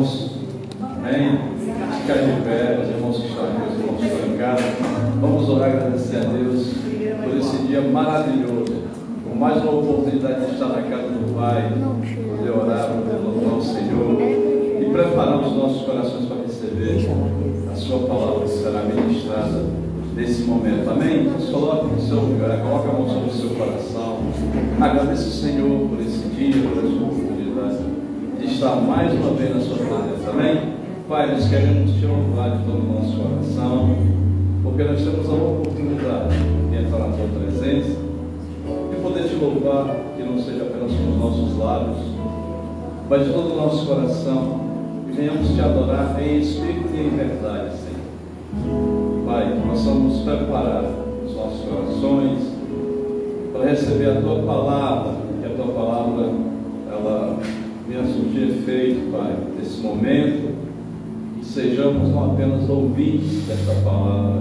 irmãos. Amém? Ficar de pé, os irmãos que estão aqui, os irmãos que estão em casa. Vamos orar e agradecer a Deus por esse dia maravilhoso, por mais uma oportunidade de estar na casa do Pai, poder orar, poder louvar o Senhor e preparar os nossos corações para receber a sua palavra que será ministrada nesse momento. Amém? Você coloca no seu lugar, coloca a mão sobre o seu coração. Agradeça o Senhor por esse dia, por essa oportunidade de estar mais uma vez na sua presença. Amém? Pai, nós queremos te louvar de todo o nosso coração, porque nós temos a oportunidade de entrar na tua presença e poder te louvar, que não seja apenas com os nossos lábios, mas de todo o nosso coração, e venhamos te adorar em espírito e em verdade, Senhor. Pai, que possamos preparar os nossos corações para receber a tua palavra, que a tua palavra ela venha surtir efeito, Pai, nesse momento. Sejamos não apenas ouvintes desta palavra,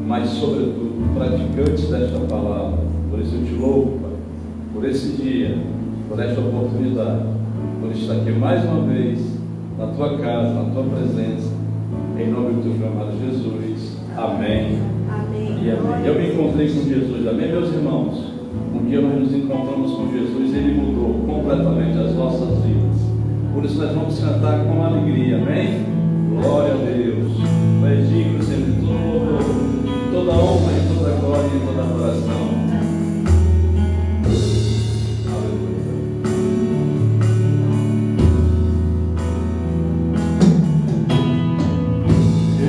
mas sobretudo praticantes desta palavra. Por isso eu te louvo, Pai, por esse dia, por esta oportunidade, por estar aqui mais uma vez na tua casa, na tua presença, em nome do teu filho amado Jesus. Amém. Amém. E amém. Eu me encontrei com Jesus, amém, meus irmãos? Um dia nós nos encontramos com Jesus e Ele mudou completamente as nossas vidas. Por isso nós vamos cantar com alegria, amém? Glória a Deus. Tu és digno sempre de todo louvor, toda honra e toda glória e toda adoração. Aleluia.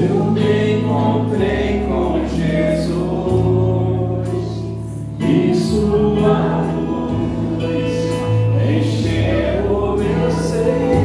Eu me encontrei com Jesus e sua luz encheu o meu ser.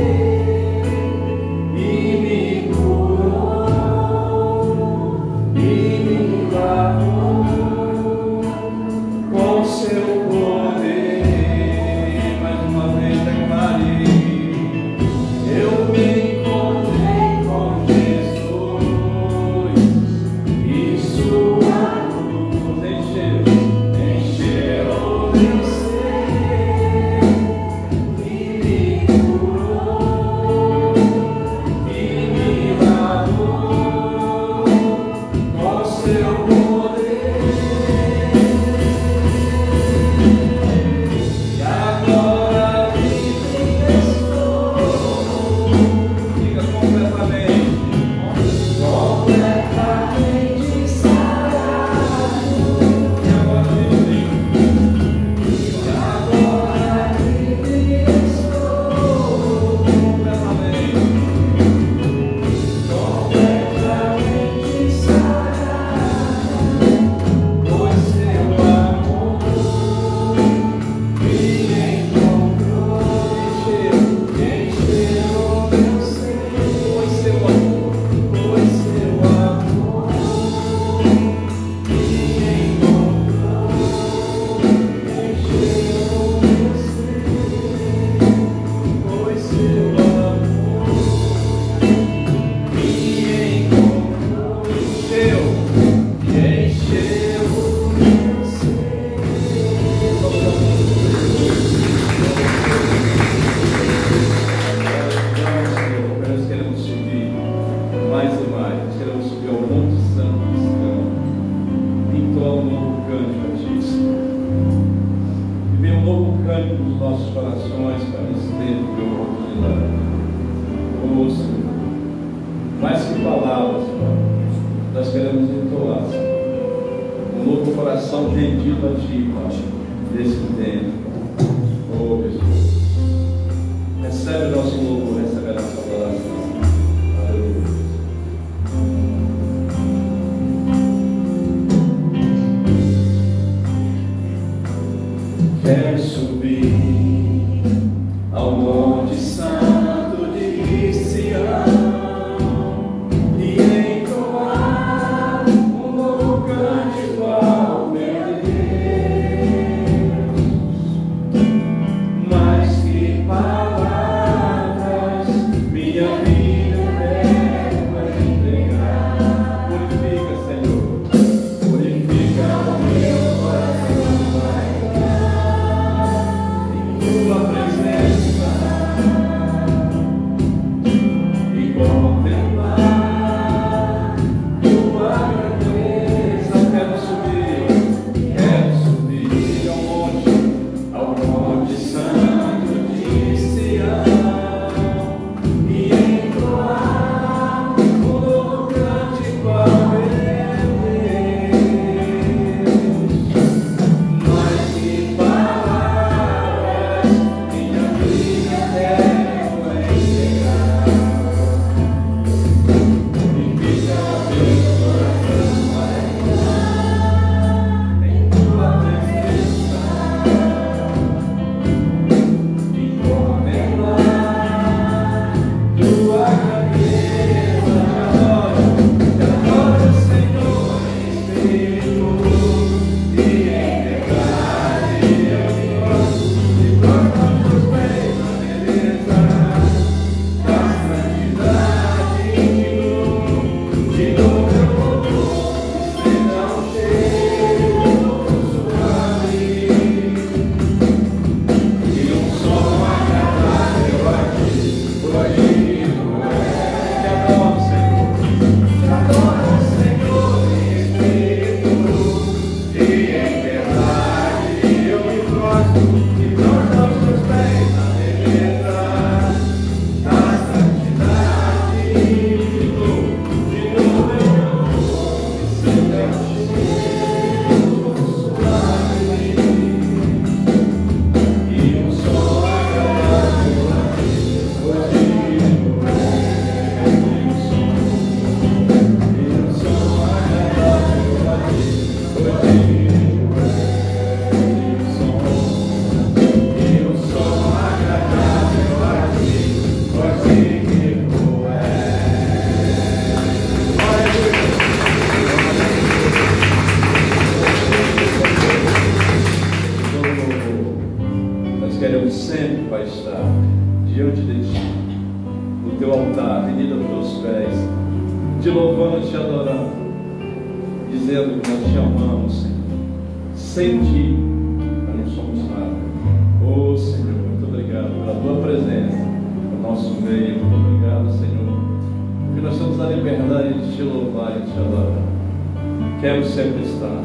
Quero sempre estar.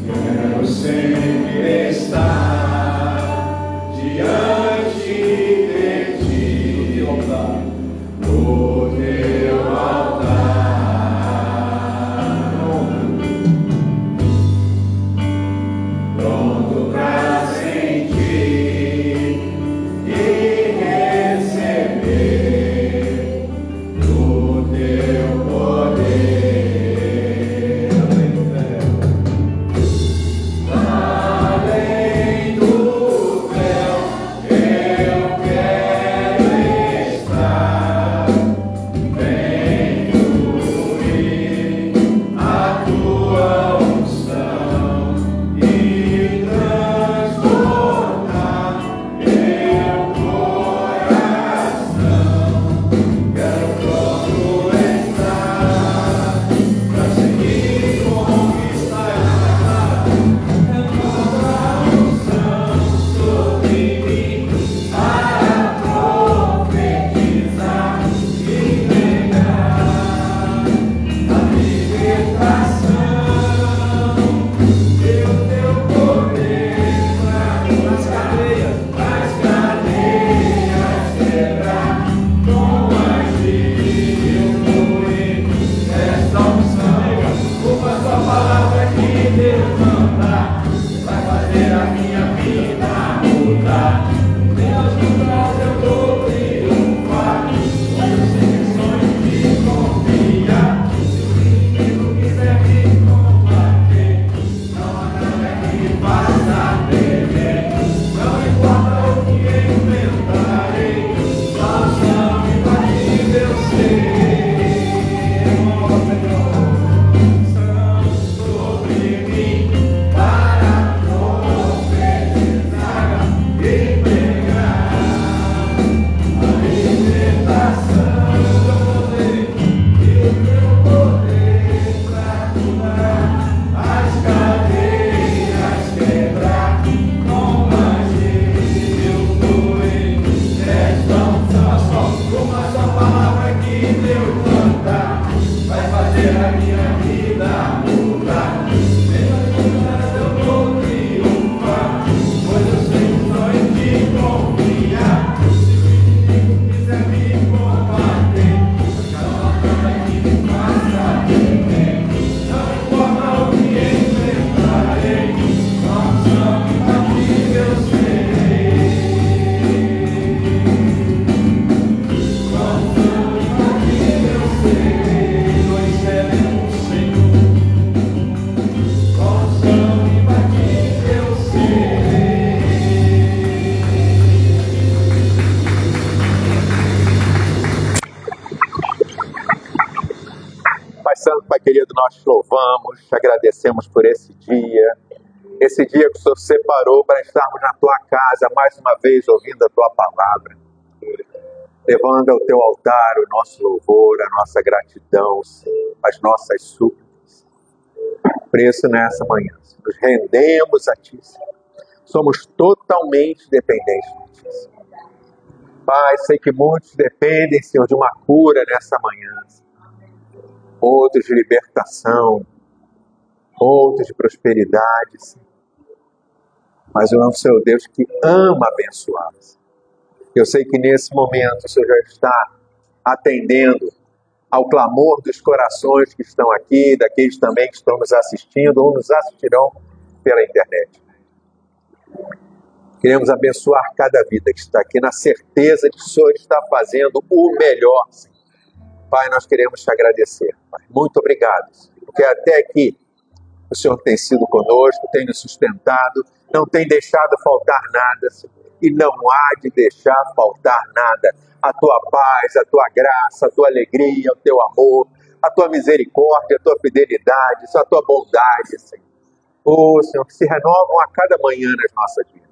Quero sempre estar diante de ti, no teu altar. Pronto pra sentir e receber do teu poder. Além do véu, eu quero estar. Vem fluir a tua unção e transformar meu coração. Quero pronto estar pra seguir e conquistar. Renova a unção sobre mim para profetizar e pregar a libertação e o teu poder nas cadeias quebrar com agir fluir esta unção. Uma só palavra que Deus manda vai fazer a minha vida mudar. Deus no traz eu vou triunfar. Pois eu sei que sonho de confiar. Se o inimigo quiser me combater, não há nada que faça temer. Não importa o que enfrentarei, só unção imbatível eu sei. Unção sobre mim para profetizar e pregar a libertação e o teu poder pra curar as cadeias quebrar com agir fluir esta unção. Uma só palavra que Deus manda vai fazer a minha vida mudar. Deus eu vou triunfar, pois eu sei que sonho de confiar. Se o inimigo quiser me combater, não há nada que me faça temer. Não importa o que enfrentarei, só unção imbatível eu serei. Só unção imbatível eu serei. Nós seremos Senhor. Só unção imbatível eu serei. Pai Santo, Pai querido, nós te louvamos, te agradecemos por esse dia que o Senhor separou para estarmos na tua casa mais uma vez ouvindo a tua palavra, levando ao teu altar o nosso louvor, a nossa gratidão, Senhor, as nossas súplicas. Por isso, nessa manhã, Senhor, nos rendemos a ti, Senhor. Somos totalmente dependentes de ti, Senhor. Pai, sei que muitos dependem, Senhor, de uma cura nessa manhã, Senhor. Outros de libertação, outros de prosperidade, Senhor. Mas eu amo o Senhor Deus que ama abençoar. Eu sei que nesse momento o Senhor já está atendendo ao clamor dos corações que estão aqui, daqueles também que estão nos assistindo ou nos assistirão pela internet. Queremos abençoar cada vida que está aqui, na certeza de que o Senhor está fazendo o melhor, Senhor. Pai, nós queremos te agradecer, Pai. Muito obrigado, Senhor, porque até aqui o Senhor tem sido conosco, tem nos sustentado, não tem deixado faltar nada, Senhor, e não há de deixar faltar nada. A tua paz, a tua graça, a tua alegria, o teu amor, a tua misericórdia, a tua fidelidade, a tua bondade, Senhor. Senhor, que se renovam a cada manhã nas nossas vidas.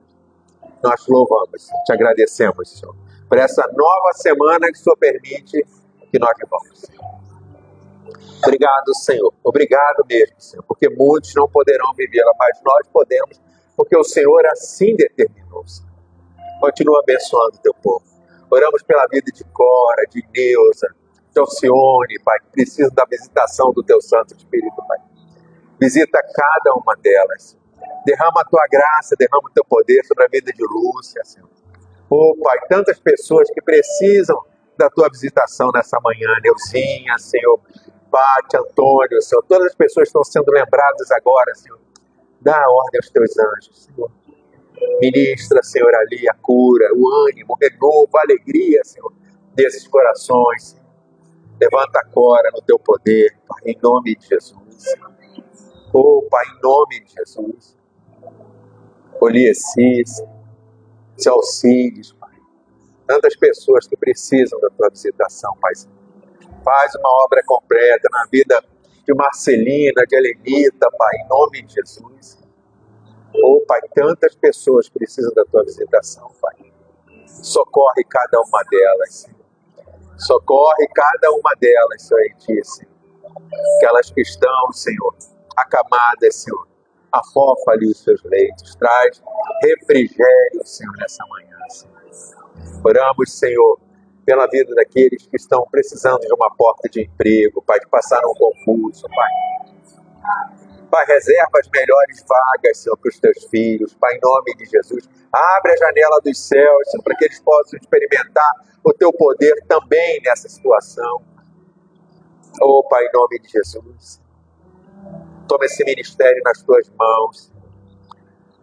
Nós te louvamos, Senhor, te agradecemos, Senhor, por essa nova semana que o Senhor permite que nós vivamos, Senhor. Obrigado, Senhor. Obrigado mesmo, Senhor, porque muitos não poderão vivê-la, mas nós podemos, porque o Senhor assim determinou, Senhor. Continua abençoando o teu povo. Oramos pela vida de Cora, de Neuza, de Alcione, Pai, que precisam da visitação do teu Santo Espírito, Pai. Visita cada uma delas. Derrama a tua graça, derrama o teu poder sobre a vida de Lúcia, Senhor. Pai, tantas pessoas que precisam da tua visitação nessa manhã. Neuzinha, Senhor, Pati, Antônio, Senhor. Todas as pessoas estão sendo lembradas agora, Senhor. Dá ordem aos teus anjos, Senhor. Ministra, Senhor, ali a cura, o ânimo, o renovo, a alegria, Senhor, desses corações. Levanta a Cora no teu poder, Pai, em nome de Jesus. Pai, em nome de Jesus. Oliecis, seu Alcides, Pai. Tantas pessoas que precisam da tua visitação, Pai. Faz uma obra completa na vida de Marcelina, de Helenita, Pai, em nome de Jesus. Pai, tantas pessoas precisam da tua visitação, Pai. Socorre cada uma delas, Senhor. Socorre cada uma delas, Senhor, em ti, Senhor. Aquelas que estão, Senhor, acamadas, Senhor. Afofa ali os seus leitos. Traz refrigério, Senhor, nessa manhã, Senhor. Oramos, Senhor, pela vida daqueles que estão precisando de uma porta de emprego, Pai, de passar um concurso, Pai. Pai, reserva as melhores vagas, Senhor, para os teus filhos, Pai, em nome de Jesus. Abre a janela dos céus, Senhor, para que eles possam experimentar o teu poder também nessa situação. Pai, em nome de Jesus. Toma esse ministério nas tuas mãos.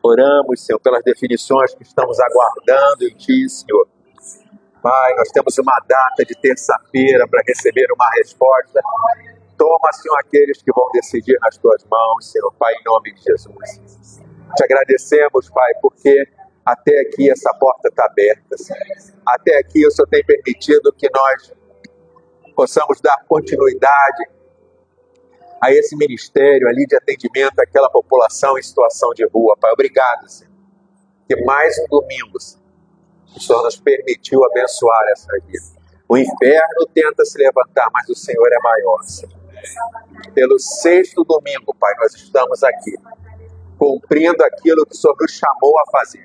Oramos, Senhor, pelas definições que estamos aguardando em ti, Senhor. Pai, nós temos uma data de terça-feira para receber uma resposta. Toma, Senhor, aqueles que vão decidir nas tuas mãos, Senhor, Pai, em nome de Jesus. Te agradecemos, Pai, porque até aqui essa porta está aberta, Senhor. Até aqui o Senhor tem permitido que nós possamos dar continuidade a esse ministério ali de atendimento àquela população em situação de rua, Pai. Obrigado, Senhor, que mais um domingo, Senhor, o Senhor nos permitiu abençoar essa vida. O inferno tenta se levantar, mas o Senhor é maior, Senhor. Pelo sexto domingo, Pai, nós estamos aqui, cumprindo aquilo que o Senhor nos chamou a fazer.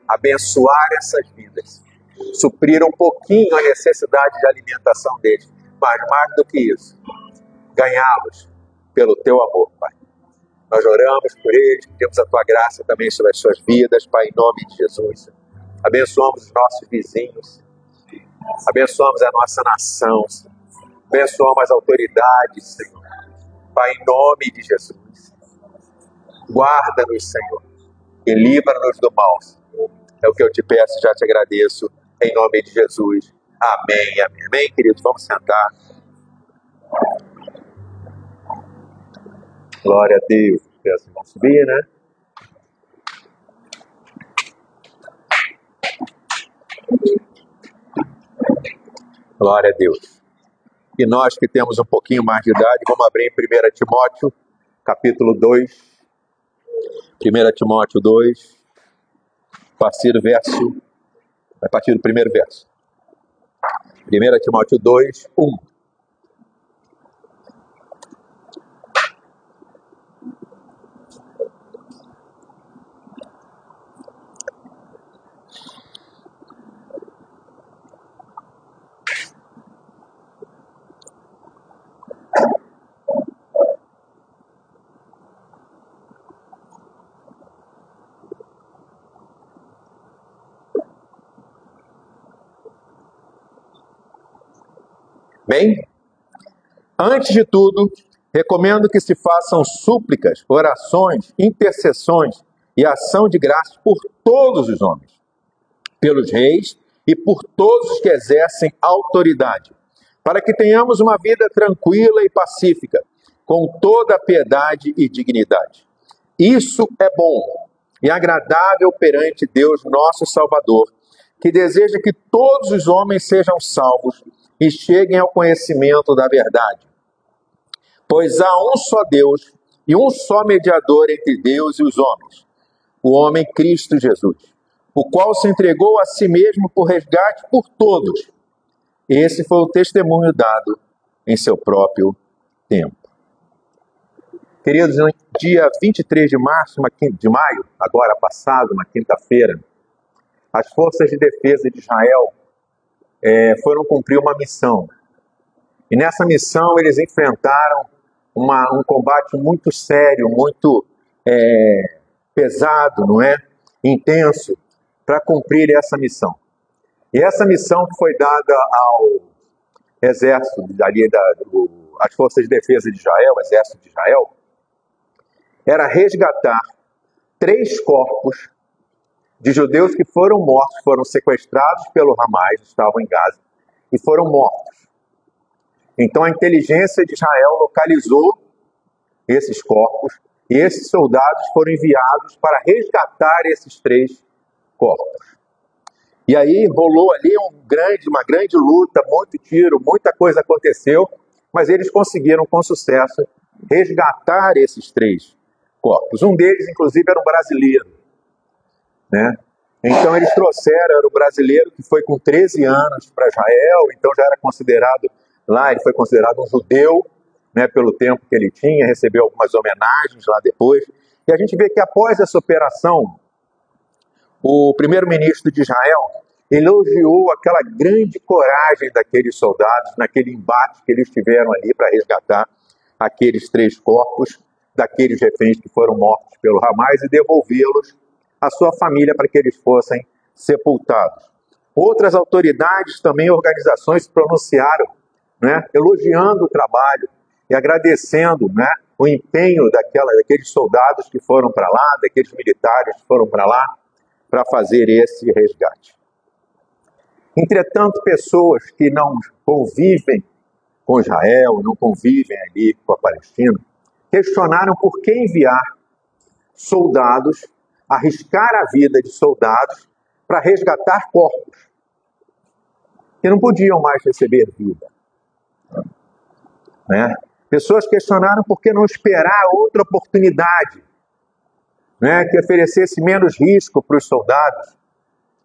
Abençoar essas vidas. Suprir um pouquinho a necessidade de alimentação deles. Mas mais do que isso, ganhá-los pelo teu amor, Pai. Nós oramos por eles, pedimos a tua graça também sobre as suas vidas, Pai, em nome de Jesus. Abençoamos os nossos vizinhos. Abençoamos a nossa nação, Senhor. Abençoamos as autoridades, Senhor. Pai, em nome de Jesus. Guarda-nos, Senhor, e livra-nos do mal, Senhor. É o que eu te peço, já te agradeço, em nome de Jesus. Amém, amém. Amém, queridos? Vamos sentar. Glória a Deus. Vamos subir, né? Glória a Deus. E nós que temos um pouquinho mais de idade, vamos abrir em 1 Timóteo, capítulo 2. 1 Timóteo 2, a partir do primeiro verso. 1 Timóteo 2, 1. Bem, Antes de tudo, recomendo que se façam súplicas, orações, intercessões e ação de graças por todos os homens, pelos reis e por todos os que exercem autoridade, para que tenhamos uma vida tranquila e pacífica, com toda a piedade e dignidade. Isso é bom e agradável perante Deus, nosso Salvador, que deseja que todos os homens sejam salvos e cheguem ao conhecimento da verdade. Pois há um só Deus e um só mediador entre Deus e os homens, o homem Cristo Jesus, o qual se entregou a si mesmo por resgate por todos. Esse foi o testemunho dado em seu próprio tempo. Queridos, no dia 23 de maio, agora passado, uma quinta-feira, as forças de defesa de Israel foram cumprir uma missão. E nessa missão eles enfrentaram um combate muito sério, muito pesado, não é? Intenso, para cumprir essa missão. E essa missão que foi dada ao exército, às forças de defesa de Israel, o exército de Israel, era resgatar 3 corpos de judeus que foram mortos, foram sequestrados pelo Hamas, estavam em Gaza, e foram mortos. Então a inteligência de Israel localizou esses corpos e esses soldados foram enviados para resgatar esses 3 corpos. E aí rolou ali uma grande luta, muito tiro, muita coisa aconteceu, mas eles conseguiram com sucesso resgatar esses 3 corpos. Um deles, inclusive, era um brasileiro, né? Então eles trouxeram, era o brasileiro que foi com 13 anos para Israel, então já era considerado, lá ele foi considerado um judeu, né, pelo tempo que ele tinha, recebeu algumas homenagens lá depois. E a gente vê que após essa operação, o primeiro-ministro de Israel elogiou aquela grande coragem daqueles soldados naquele embate que eles tiveram ali para resgatar aqueles 3 corpos daqueles reféns que foram mortos pelo Hamas e devolvê-los à sua família para que eles fossem sepultados. Outras autoridades, também organizações, se pronunciaram, né, elogiando o trabalho e agradecendo, né, o empenho daqueles soldados que foram para lá, daqueles militares que foram para lá para fazer esse resgate. Entretanto, pessoas que não convivem com Israel, não convivem ali com a Palestina, questionaram por que enviar soldados, arriscar a vida de soldados para resgatar corpos que não podiam mais receber vida, né? Pessoas questionaram por que não esperar outra oportunidade, né, que oferecesse menos risco para os soldados,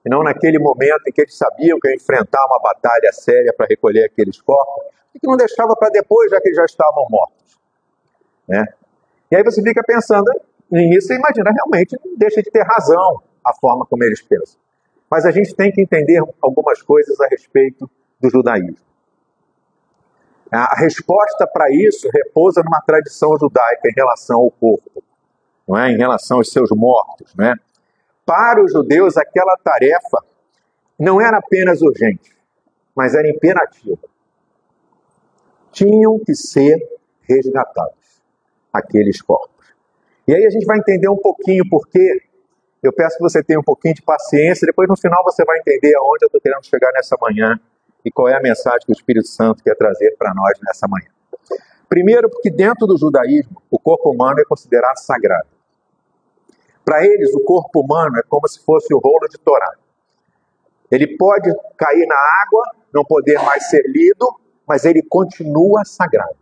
e não naquele momento em que eles sabiam que iam enfrentar uma batalha séria para recolher aqueles corpos, e que não deixava para depois, já que eles já estavam mortos, né? E aí você fica pensando, no início você imagina, realmente não deixa de ter razão a forma como eles pensam. Mas a gente tem que entender algumas coisas a respeito do judaísmo. A resposta para isso repousa numa tradição judaica em relação ao corpo, não é? Em relação aos seus mortos, não é? Para os judeus, aquela tarefa não era apenas urgente, mas era imperativa. Tinham que ser resgatados aqueles corpos. E aí a gente vai entender um pouquinho por quê. Eu peço que você tenha um pouquinho de paciência, depois no final você vai entender aonde eu estou querendo chegar nessa manhã e qual é a mensagem que o Espírito Santo quer trazer para nós nessa manhã. Primeiro, porque dentro do judaísmo, o corpo humano é considerado sagrado. Para eles, o corpo humano é como se fosse o rolo de Torá. Ele pode cair na água, não poder mais ser lido, mas ele continua sagrado.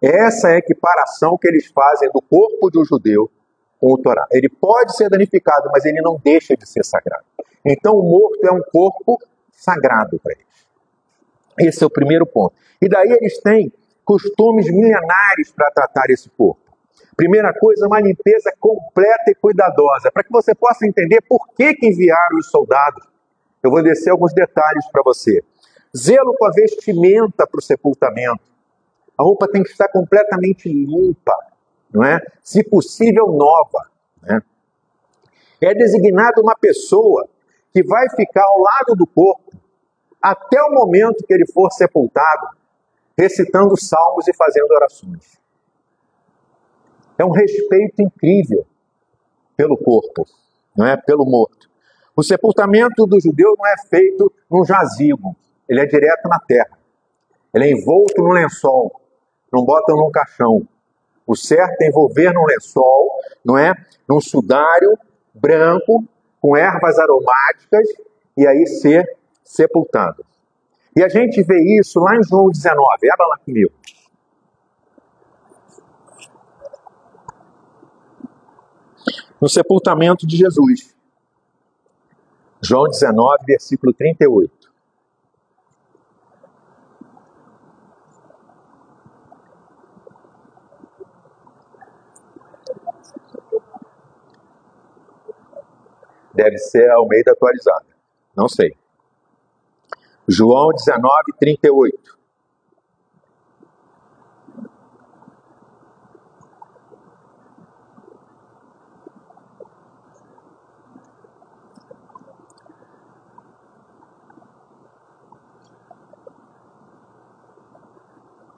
Essa é a equiparação que eles fazem do corpo de um judeu com o Torá. Ele pode ser danificado, mas ele não deixa de ser sagrado. Então o morto é um corpo sagrado para eles. Esse é o primeiro ponto. E daí eles têm costumes milenares para tratar esse corpo. Primeira coisa, uma limpeza completa e cuidadosa, para que você possa entender por que enviaram os soldados. Eu vou descer alguns detalhes para você. Zelo com a vestimenta para o sepultamento. A roupa tem que estar completamente limpa, não é? Se possível, nova, né? É designada uma pessoa que vai ficar ao lado do corpo até o momento que ele for sepultado, recitando salmos e fazendo orações. É um respeito incrível pelo corpo, não é? Pelo morto. O sepultamento do judeu não é feito num jazigo, ele é direto na terra. Ele é envolto num lençol, não botam num caixão. O certo é envolver num lençol, não é? Num sudário branco, com ervas aromáticas, e aí ser sepultado. E a gente vê isso lá em João 19, abra lá comigo. No sepultamento de Jesus. João 19, versículo 38. Deve ser a Almeida atualizada. Não sei. João 19, 38.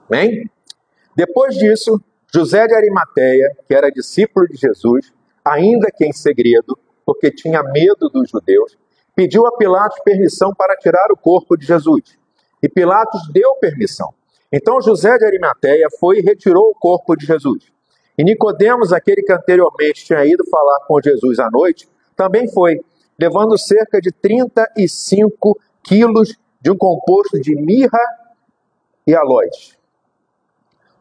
Bem? Depois disso, José de Arimateia, que era discípulo de Jesus, ainda que em segredo, porque tinha medo dos judeus, pediu a Pilatos permissão para tirar o corpo de Jesus. E Pilatos deu permissão. Então José de Arimateia foi e retirou o corpo de Jesus. E Nicodemos, aquele que anteriormente tinha ido falar com Jesus à noite, também foi, levando cerca de 35 quilos de um composto de mirra e aloés.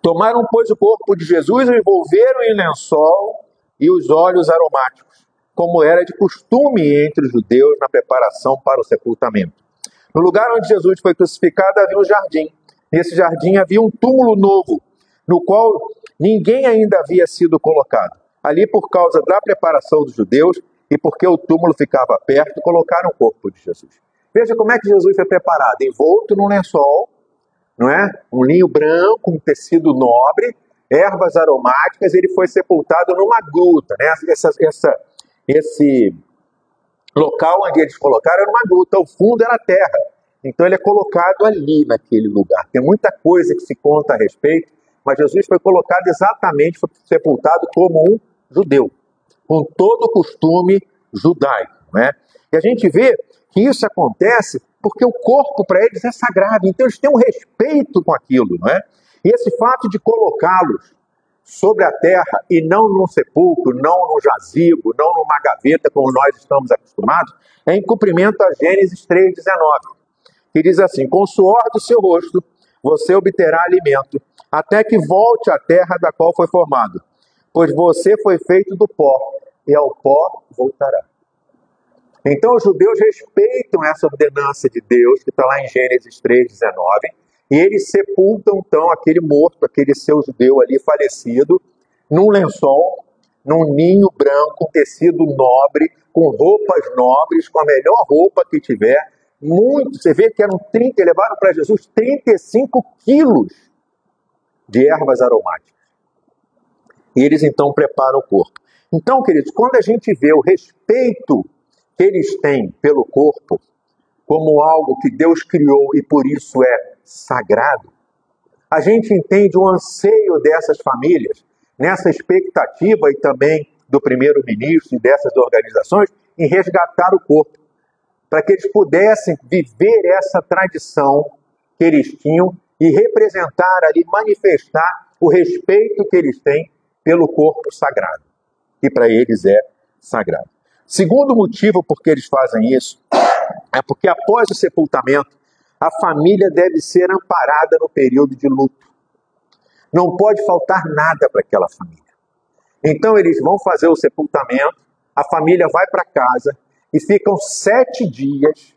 Tomaram, pois, o corpo de Jesus e o envolveram em lençol e os óleos aromáticos, como era de costume entre os judeus na preparação para o sepultamento. No lugar onde Jesus foi crucificado havia um jardim. Nesse jardim havia um túmulo novo, no qual ninguém ainda havia sido colocado. Ali, por causa da preparação dos judeus e porque o túmulo ficava perto, colocaram o corpo de Jesus. Veja como é que Jesus foi preparado, envolto num lençol, não é? Um linho branco, um tecido nobre, ervas aromáticas, ele foi sepultado numa gruta, né? Esse local onde eles colocaram era uma gruta, o fundo era terra. Então ele é colocado ali naquele lugar. Tem muita coisa que se conta a respeito, mas Jesus foi colocado exatamente, foi sepultado como um judeu, com todo o costume judaico, né? E a gente vê que isso acontece porque o corpo para eles é sagrado, então eles têm um respeito com aquilo, não é? E esse fato de colocá-los sobre a terra e não num sepulcro, não num jazigo, não numa gaveta, como nós estamos acostumados, é em cumprimento a Gênesis 3,19, que diz assim: com o suor do seu rosto você obterá alimento, até que volte à terra da qual foi formado, pois você foi feito do pó, e ao pó voltará. Então os judeus respeitam essa ordenança de Deus, que está lá em Gênesis 3,19, e eles sepultam então aquele morto, aquele seu judeu ali falecido, num lençol, num ninho branco, tecido nobre, com roupas nobres, com a melhor roupa que tiver. Muito, você vê que eram levaram para Jesus 35 quilos de ervas aromáticas. E eles então preparam o corpo. Então, queridos, quando a gente vê o respeito que eles têm pelo corpo como algo que Deus criou e por isso é sagrado, a gente entende o anseio dessas famílias, nessa expectativa e também do primeiro-ministro e dessas organizações, em resgatar o corpo, para que eles pudessem viver essa tradição que eles tinham e representar ali, manifestar o respeito que eles têm pelo corpo sagrado, que para eles é sagrado. Segundo motivo por que eles fazem isso é porque após o sepultamento, a família deve ser amparada no período de luto. Não pode faltar nada para aquela família. Então eles vão fazer o sepultamento, a família vai para casa e ficam 7 dias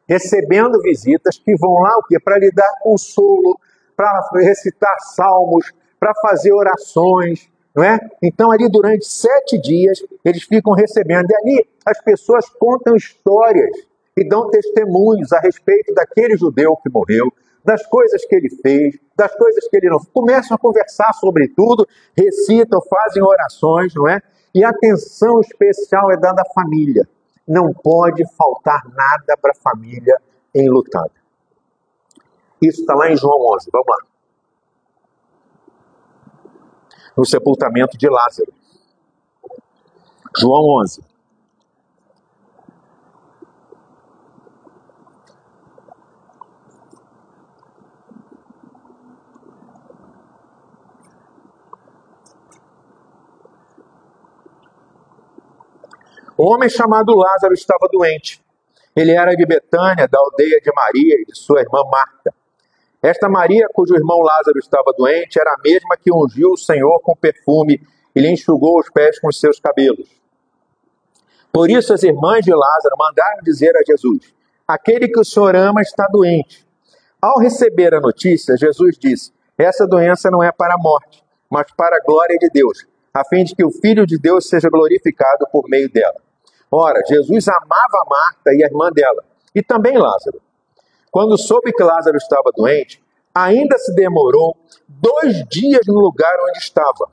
recebendo visitas que vão lá o quê? Para lhe dar consolo, para recitar salmos, para fazer orações, não é? Então ali durante 7 dias eles ficam recebendo. E ali as pessoas contam histórias e dão testemunhos a respeito daquele judeu que morreu, das coisas que ele fez, das coisas que ele não fez. Começam a conversar sobre tudo, recitam, fazem orações, não é? E atenção especial é dada à família. Não pode faltar nada para a família enlutada. Isso está lá em João 11, vamos lá. no sepultamento de Lázaro. João 11. Um homem chamado Lázaro estava doente. Ele era de Betânia, da aldeia de Maria e de sua irmã Marta. Esta Maria, cujo irmão Lázaro estava doente, era a mesma que ungiu o Senhor com perfume e lhe enxugou os pés com os seus cabelos. Por isso as irmãs de Lázaro mandaram dizer a Jesus: aquele que o Senhor ama está doente. Ao receber a notícia, Jesus disse: essa doença não é para a morte, mas para a glória de Deus, a fim de que o Filho de Deus seja glorificado por meio dela. Ora, Jesus amava a Marta e a irmã dela, e também Lázaro. Quando soube que Lázaro estava doente, ainda se demorou 2 dias no lugar onde estava.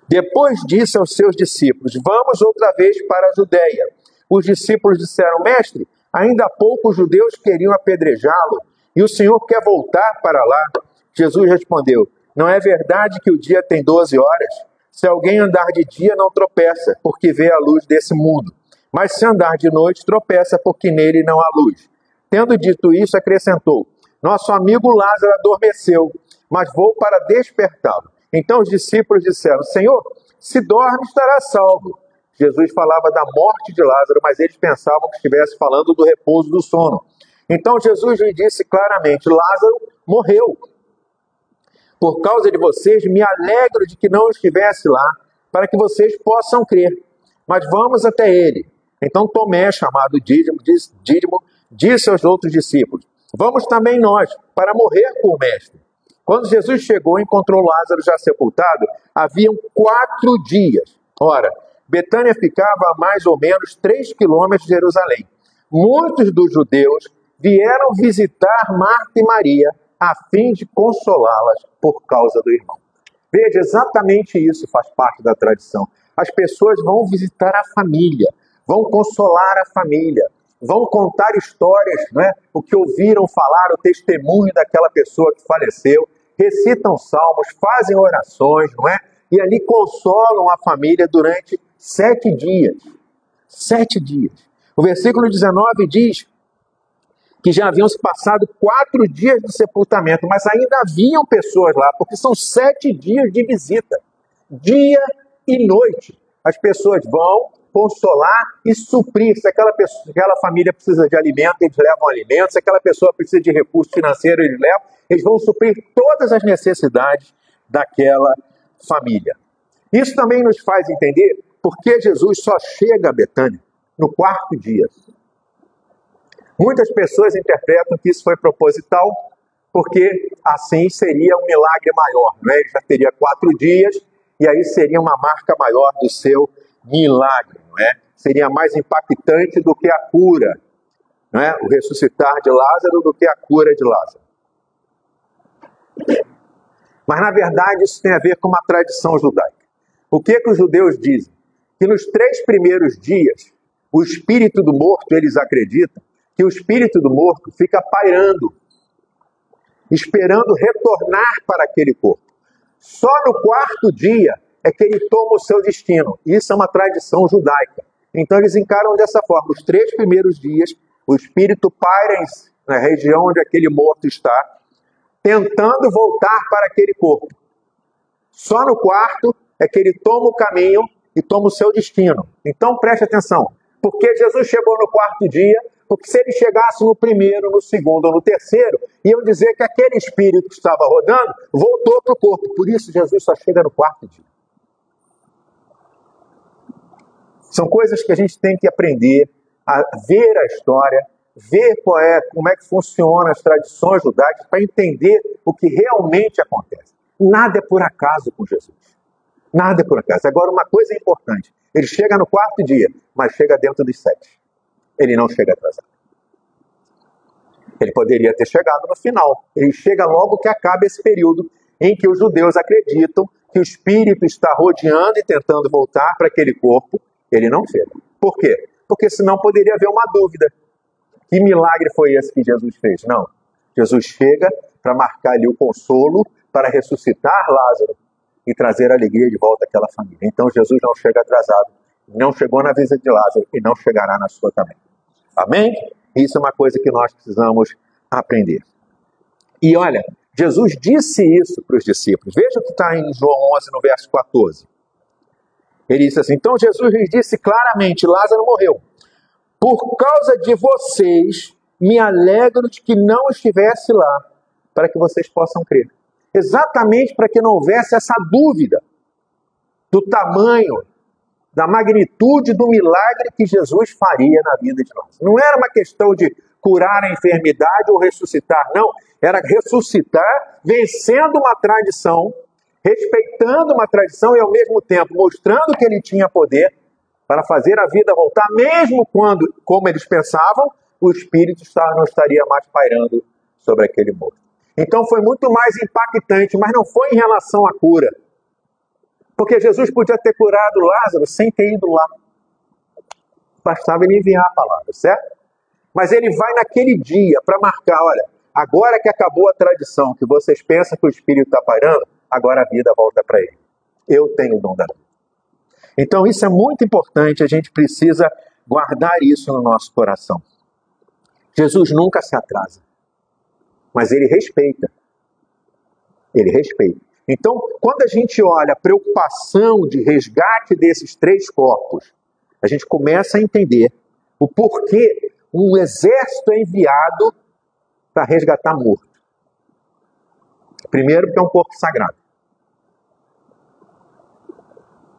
Depois disse aos seus discípulos: vamos outra vez para a Judeia. Os discípulos disseram: mestre, ainda há pouco os judeus queriam apedrejá-lo, e o Senhor quer voltar para lá? Jesus respondeu: não é verdade que o dia tem 12 horas? Se alguém andar de dia, não tropeça, porque vê a luz desse mundo. Mas se andar de noite, tropeça, porque nele não há luz. Tendo dito isso, acrescentou: nosso amigo Lázaro adormeceu, mas vou para despertá-lo. Então os discípulos disseram: Senhor, se dorme, estará salvo. Jesus falava da morte de Lázaro, mas eles pensavam que estivesse falando do repouso do sono. Então Jesus lhe disse claramente: Lázaro morreu. Por causa de vocês, me alegro de que não estivesse lá, para que vocês possam crer. Mas vamos até ele. Então Tomé, chamado Dídimo, disse aos outros discípulos: vamos também nós, para morrer com o mestre. Quando Jesus chegou e encontrou Lázaro já sepultado, haviam 4 dias. Ora, Betânia ficava a mais ou menos 3 quilômetros de Jerusalém. Muitos dos judeus vieram visitar Marta e Maria, a fim de consolá-las por causa do irmão. Veja, exatamente isso faz parte da tradição. As pessoas vão visitar a família, vão consolar a família, vão contar histórias, não é? O que ouviram falar, o testemunho daquela pessoa que faleceu, recitam salmos, fazem orações, não é? E ali consolam a família durante 7 dias. 7 dias. O versículo 19 diz que já haviam se passado 4 dias de sepultamento, mas ainda haviam pessoas lá, porque são 7 dias de visita, dia e noite. As pessoas vão consolar e suprir. Se aquela família precisa de alimento, eles levam alimento. Se aquela pessoa precisa de recurso financeiro, eles levam. Eles vão suprir todas as necessidades daquela família. Isso também nos faz entender por que Jesus só chega a Betânia no 4º dia. Muitas pessoas interpretam que isso foi proposital, porque assim seria um milagre maior, não é? Ele já teria 4 dias, e aí seria uma marca maior do seu milagre, não é? Seria mais impactante do que a cura, não é? O ressuscitar de Lázaro do que a cura de Lázaro. Mas, na verdade, isso tem a ver com uma tradição judaica. O que os judeus dizem? Que nos 3 primeiros dias, o espírito do morto, eles acreditam, que o espírito do morto fica pairando, esperando retornar para aquele corpo. Só no 4º dia é que ele toma o seu destino. Isso é uma tradição judaica. Então eles encaram dessa forma: os 3 primeiros dias, o espírito paira na região onde aquele morto está, tentando voltar para aquele corpo. Só no 4º é que ele toma o caminho e toma o seu destino. Então preste atenção, porque Jesus chegou no 4º dia. Porque se ele chegasse no 1º, no 2º ou no 3º, iam dizer que aquele espírito que estava rodando voltou para o corpo. Por isso Jesus só chega no 4º dia. São coisas que a gente tem que aprender a ver a história, ver como é que funcionam as tradições judaicas para entender o que realmente acontece. Nada é por acaso com Jesus. Nada é por acaso. Agora, uma coisa é importante. Ele chega no 4º dia, mas chega dentro dos 7. Ele não chega atrasado. Ele poderia ter chegado no final. Ele chega logo que acaba esse período em que os judeus acreditam que o espírito está rodeando e tentando voltar para aquele corpo. Ele não chega. Por quê? Porque senão poderia haver uma dúvida. Que milagre foi esse que Jesus fez? Não. Jesus chega para marcar ali o consolo, para ressuscitar Lázaro. e trazer alegria de volta àquela família. Então Jesus não chega atrasado, não chegou na visita de Lázaro e não chegará na sua também. Amém? Isso é uma coisa que nós precisamos aprender. E olha, Jesus disse isso para os discípulos. Veja o que está em João 11, no verso 14. Ele disse assim: então Jesus lhes disse claramente, Lázaro morreu. Por causa de vocês, me alegro de que não estivesse lá, para que vocês possam crer. Exatamente para que não houvesse essa dúvida do tamanho, da magnitude do milagre que Jesus faria na vida de Lázaro. Não era uma questão de curar a enfermidade ou ressuscitar, não. Era ressuscitar, vencendo uma tradição, respeitando uma tradição e ao mesmo tempo mostrando que ele tinha poder para fazer a vida voltar, mesmo quando, como eles pensavam, o Espírito não estaria mais pairando sobre aquele morto. Então foi muito mais impactante, mas não foi em relação à cura. Porque Jesus podia ter curado Lázaro sem ter ido lá. Bastava ele enviar a palavra, certo? Mas ele vai naquele dia para marcar, olha, agora que acabou a tradição, que vocês pensam que o Espírito está pairando, agora a vida volta para ele. Eu tenho o dom da vida. Então isso é muito importante, a gente precisa guardar isso no nosso coração. Jesus nunca se atrasa, mas ele respeita. Ele respeita. Então, quando a gente olha a preocupação de resgate desses 3 corpos, a gente começa a entender o porquê um exército é enviado para resgatar morto. Primeiro, porque é um corpo sagrado.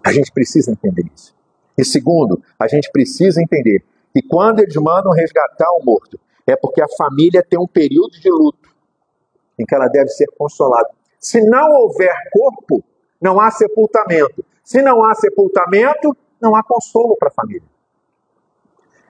A gente precisa entender isso. E segundo, a gente precisa entender que quando eles mandam resgatar o morto, é porque a família tem um período de luto em que ela deve ser consolada. Se não houver corpo, não há sepultamento. Se não há sepultamento, não há consolo para a família.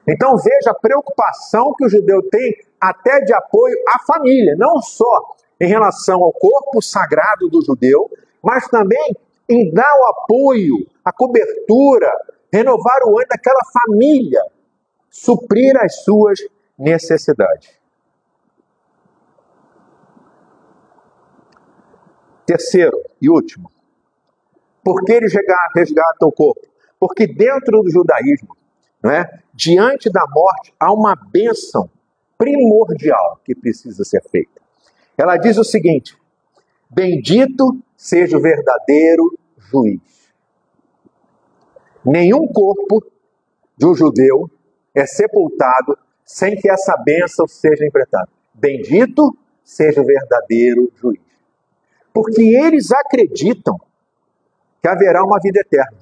Então veja a preocupação que o judeu tem até de apoio à família, não só em relação ao corpo sagrado do judeu, mas também em dar o apoio, a cobertura, renovar o ânimo daquela família, suprir as suas necessidades. Terceiro e último, por que eles resgatam o corpo? Porque dentro do judaísmo, não é, diante da morte, há uma bênção primordial que precisa ser feita. Ela diz o seguinte: bendito seja o verdadeiro juiz. Nenhum corpo de um judeu é sepultado sem que essa bênção seja emprestada. Bendito seja o verdadeiro juiz. Porque eles acreditam que haverá uma vida eterna.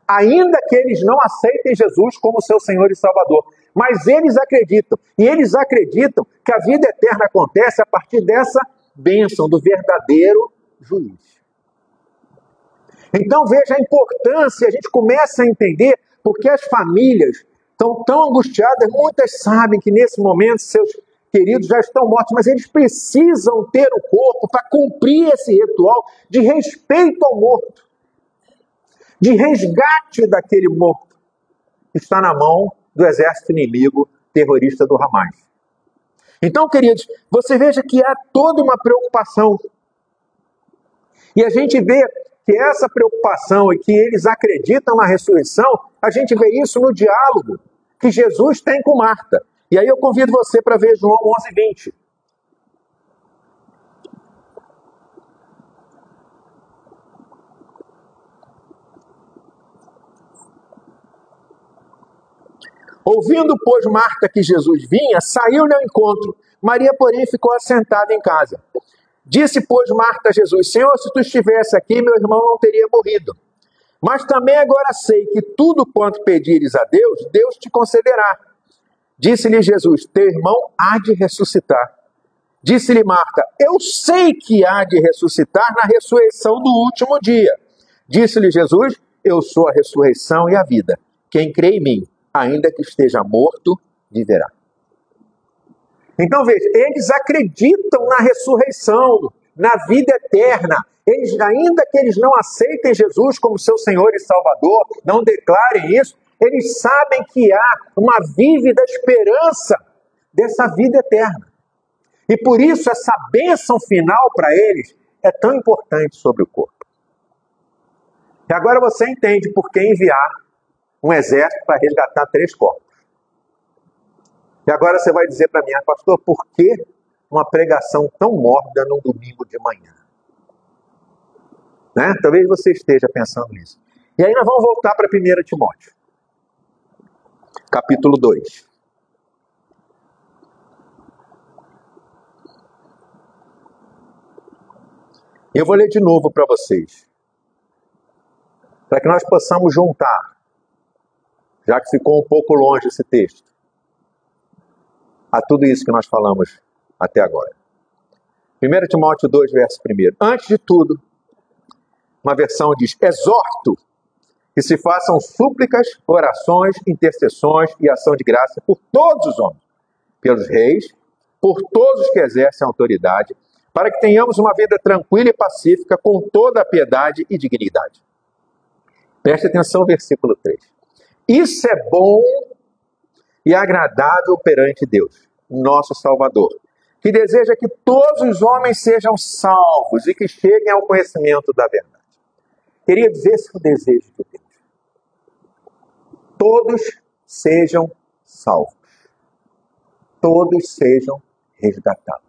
Ainda que eles não aceitem Jesus como seu Senhor e Salvador. Mas eles acreditam. E eles acreditam que a vida eterna acontece a partir dessa bênção do verdadeiro juiz. Então veja a importância, a gente começa a entender porque as famílias estão tão angustiadas. Muitas sabem que nesse momento seus queridos já estão mortos, mas eles precisam ter o corpo para cumprir esse ritual de respeito ao morto, de resgate daquele morto que está na mão do exército inimigo terrorista do Hamas. Então, queridos, você veja que há toda uma preocupação. E a gente vê que essa preocupação e que eles acreditam na ressurreição, a gente vê isso no diálogo que Jesus tem com Marta. E aí eu convido você para ver João 11:20. Ouvindo, pois, Marta que Jesus vinha, saiu-lhe ao encontro. Maria, porém, ficou assentada em casa. Disse, pois, Marta a Jesus: Senhor, se tu estivesse aqui, meu irmão não teria morrido. Mas também agora sei que tudo quanto pedires a Deus, Deus te concederá. Disse-lhe Jesus: teu irmão há de ressuscitar. Disse-lhe Marta: eu sei que há de ressuscitar na ressurreição do último dia. Disse-lhe Jesus: eu sou a ressurreição e a vida. Quem crê em mim, ainda que esteja morto, viverá. Então veja, eles acreditam na ressurreição, na vida eterna. Eles, ainda que eles não aceitem Jesus como seu Senhor e Salvador, não declarem isso, eles sabem que há uma vívida esperança dessa vida eterna. E por isso essa bênção final para eles é tão importante sobre o corpo. E agora você entende por que enviar um exército para resgatar 3 corpos. E agora você vai dizer para mim, pastor, por que uma pregação tão mórbida num domingo de manhã? Né? Talvez você esteja pensando nisso. E aí nós vamos voltar para 1 Timóteo, capítulo 2. Eu vou ler de novo para vocês, para que nós possamos juntar, já que ficou um pouco longe esse texto, a tudo isso que nós falamos até agora. 1 Timóteo 2, verso 1. Antes de tudo, uma versão diz, exorto que se façam súplicas, orações, intercessões e ação de graça por todos os homens, pelos reis, por todos os que exercem autoridade, para que tenhamos uma vida tranquila e pacífica, com toda a piedade e dignidade. Preste atenção ao versículo 3. Isso é bom e agradável perante Deus, nosso Salvador, que deseja que todos os homens sejam salvos e que cheguem ao conhecimento da verdade. Queridos, esse é o desejo de Deus. Todos sejam salvos. Todos sejam resgatados.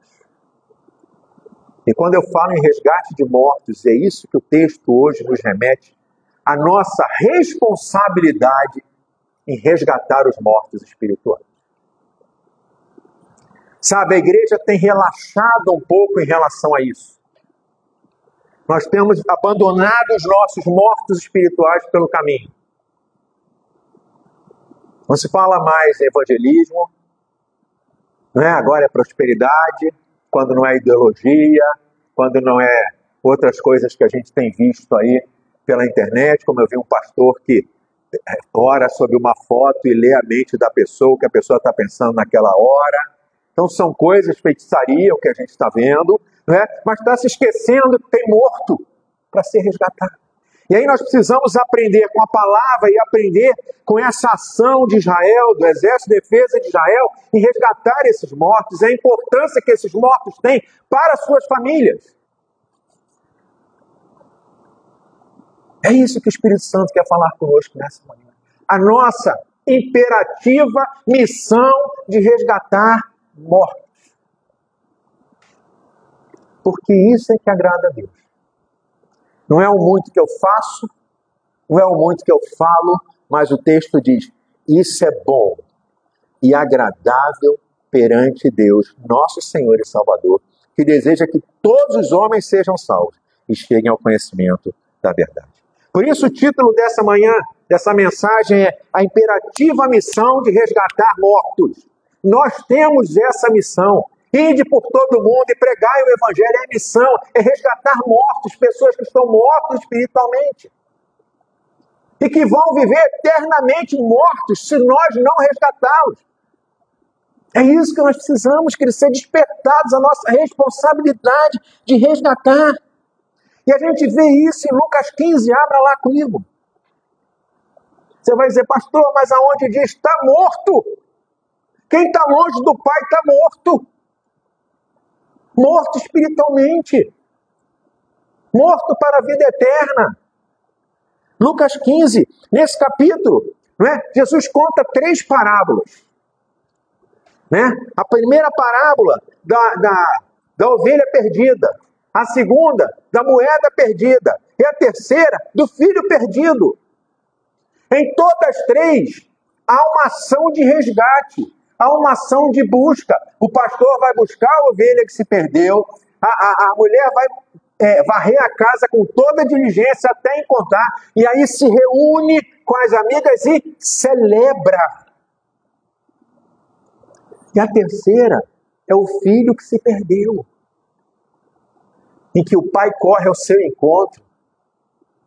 E quando eu falo em resgate de mortos, é isso que o texto hoje nos remete, a nossa responsabilidade em resgatar os mortos espirituais. Sabe, a igreja tem relaxado um pouco em relação a isso. Nós temos abandonado os nossos mortos espirituais pelo caminho. Não se fala mais em evangelismo, não é? Agora é prosperidade, quando não é ideologia, quando não é outras coisas que a gente tem visto aí pela internet, como eu vi um pastor que ora sobre uma foto e lê a mente da pessoa, o que a pessoa está pensando naquela hora. Então são coisas, feitiçaria, o que a gente está vendo, né? Mas está se esquecendo que tem morto para ser resgatado. E aí nós precisamos aprender com a palavra e aprender com essa ação de Israel, do Exército de Defesa de Israel, em resgatar esses mortos, a importância que esses mortos têm para as suas famílias. É isso que o Espírito Santo quer falar conosco nessa manhã. A nossa imperativa missão de resgatar mortos. Porque isso é que agrada a Deus. Não é o muito que eu faço, não é o muito que eu falo, mas o texto diz, isso é bom e agradável perante Deus, nosso Senhor e Salvador, que deseja que todos os homens sejam salvos e cheguem ao conhecimento da verdade. Por isso o título dessa manhã, dessa mensagem é a imperativa missão de resgatar mortos. Nós temos essa missão. Ide por todo mundo e pregai o Evangelho. É a missão, é resgatar mortos, pessoas que estão mortas espiritualmente. E que vão viver eternamente mortos se nós não resgatá-los. É isso que nós precisamos, querer ser despertados a nossa responsabilidade de resgatar. E a gente vê isso em Lucas 15, abra lá comigo. Você vai dizer, pastor, mas aonde diz está morto? Quem está longe do Pai está morto. Morto espiritualmente. Morto para a vida eterna. Lucas 15, nesse capítulo, Jesus conta 3 parábolas. A primeira parábola da ovelha perdida. A segunda, da moeda perdida. E a terceira, do filho perdido. Em todas as 3, há uma ação de resgate. Há uma ação de busca. O pastor vai buscar a ovelha que se perdeu. A mulher vai varrer a casa com toda a diligência até encontrar. E aí se reúne com as amigas e celebra. E a terceira é o filho que se perdeu. Em que o pai corre ao seu encontro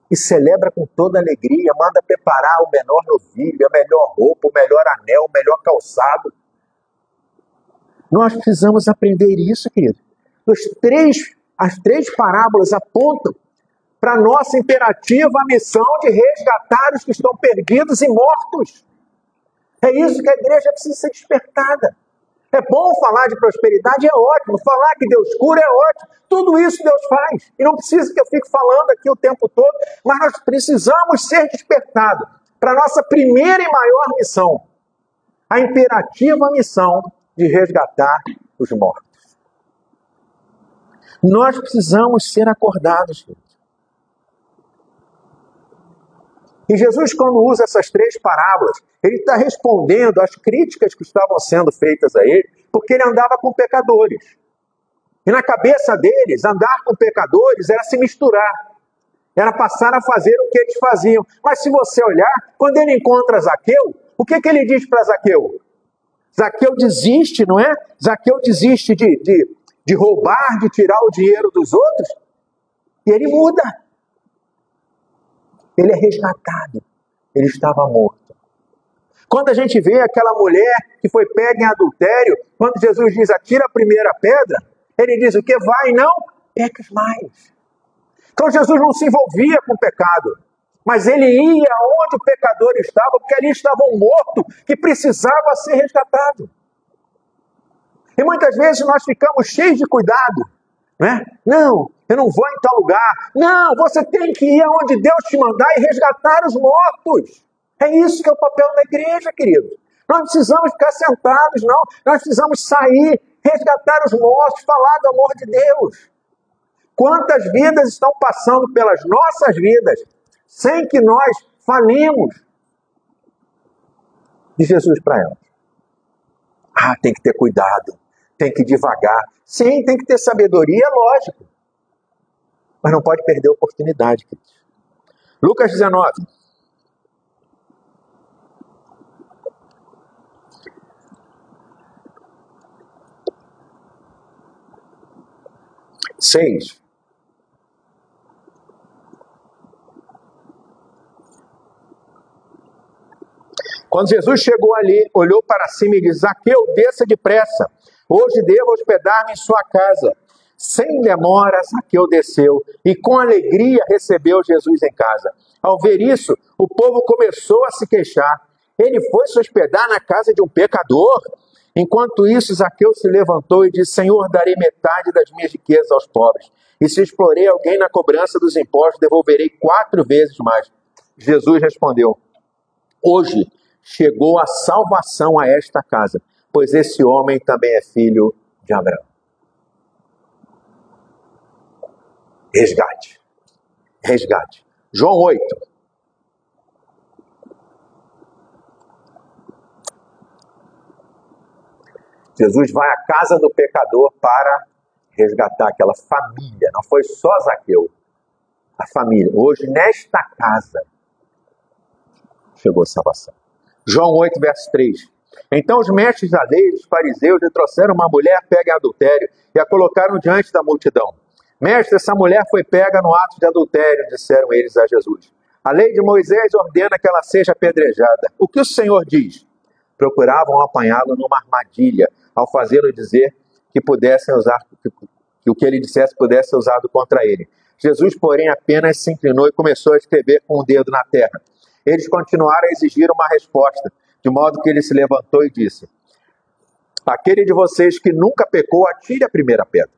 e celebra com toda alegria, manda preparar o menor novilho, a melhor roupa, o melhor anel, o melhor calçado. Nós precisamos aprender isso, querido. As 3 parábolas apontam para a nossa imperativa missão de resgatar os que estão perdidos e mortos. É isso que a igreja precisa ser despertada. É bom falar de prosperidade, é ótimo. Falar que Deus cura é ótimo. Tudo isso Deus faz. E não precisa que eu fique falando aqui o tempo todo, mas nós precisamos ser despertados para a nossa primeira e maior missão. A imperativa missão de resgatar os mortos. Nós precisamos ser acordados, gente. E Jesus, quando usa essas 3 parábolas, ele está respondendo às críticas que estavam sendo feitas a ele, porque ele andava com pecadores. E na cabeça deles, andar com pecadores era se misturar. Era passar a fazer o que eles faziam. Mas se você olhar, quando ele encontra Zaqueu, o que ele diz para Zaqueu? Zaqueu desiste, não é? Zaqueu desiste de roubar, de tirar o dinheiro dos outros. E ele muda. Ele é resgatado. Ele estava morto. Quando a gente vê aquela mulher que foi pega em adultério, quando Jesus diz, atira a primeira pedra, ele diz o que? Vai, não peques mais. Então Jesus não se envolvia com o pecado, mas ele ia onde o pecador estava, porque ali estava um morto que precisava ser resgatado. E muitas vezes nós ficamos cheios de cuidado, né? Não, eu não vou em tal lugar. Não, você tem que ir aonde Deus te mandar e resgatar os mortos. É isso que é o papel da igreja, querido. Nós não precisamos ficar sentados, não. Nós precisamos sair, resgatar os mortos, falar do amor de Deus. Quantas vidas estão passando pelas nossas vidas sem que nós falemos de Jesus para elas? Ah, tem que ter cuidado, tem que ir devagar. Sim, tem que ter sabedoria, lógico. Mas não pode perder a oportunidade, queridos. Lucas 19. Quando Jesus chegou ali, olhou para cima e disse, Zaqueu, desça depressa. Hoje devo hospedar-me em sua casa. Sem demora, Zaqueu desceu e com alegria recebeu Jesus em casa. Ao ver isso, o povo começou a se queixar. Ele foi se hospedar na casa de um pecador. Enquanto isso, Zaqueu se levantou e disse, Senhor, darei metade das minhas riquezas aos pobres. E se explorei alguém na cobrança dos impostos, devolverei 4 vezes mais. Jesus respondeu, hoje chegou a salvação a esta casa, pois esse homem também é filho de Abraão. Resgate. Resgate. João 8. Jesus vai à casa do pecador para resgatar aquela família. Não foi só Zaqueu. A família. Hoje, nesta casa, chegou a salvação. João 8, verso 3. Então os mestres da lei, os fariseus, lhe trouxeram uma mulher pega em adultério e a colocaram diante da multidão. Mestre, essa mulher foi pega no ato de adultério, disseram eles a Jesus. A lei de Moisés ordena que ela seja apedrejada. O que o Senhor diz? Procuravam apanhá-lo numa armadilha, ao fazê-lo dizer que pudessem usar, que o que ele dissesse pudesse ser usado contra ele. Jesus, porém, apenas se inclinou e começou a escrever com o dedo na terra. Eles continuaram a exigir uma resposta, de modo que ele se levantou e disse, aquele de vocês que nunca pecou, atire a primeira pedra.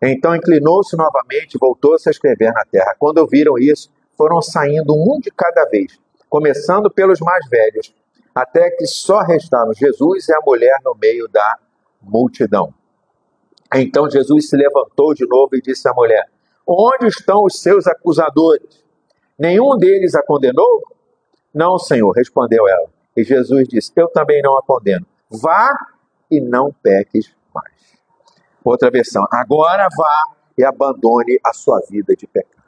Então inclinou-se novamente e voltou-se a escrever na terra. Quando ouviram isso, foram saindo um de cada vez, começando pelos mais velhos, até que só restaram Jesus e a mulher no meio da multidão. Então Jesus se levantou de novo e disse à mulher, onde estão os seus acusadores? Nenhum deles a condenou? Não, Senhor, respondeu ela. E Jesus disse, eu também não a condeno. Vá e não peques mais. Outra versão, agora vá e abandone a sua vida de pecado.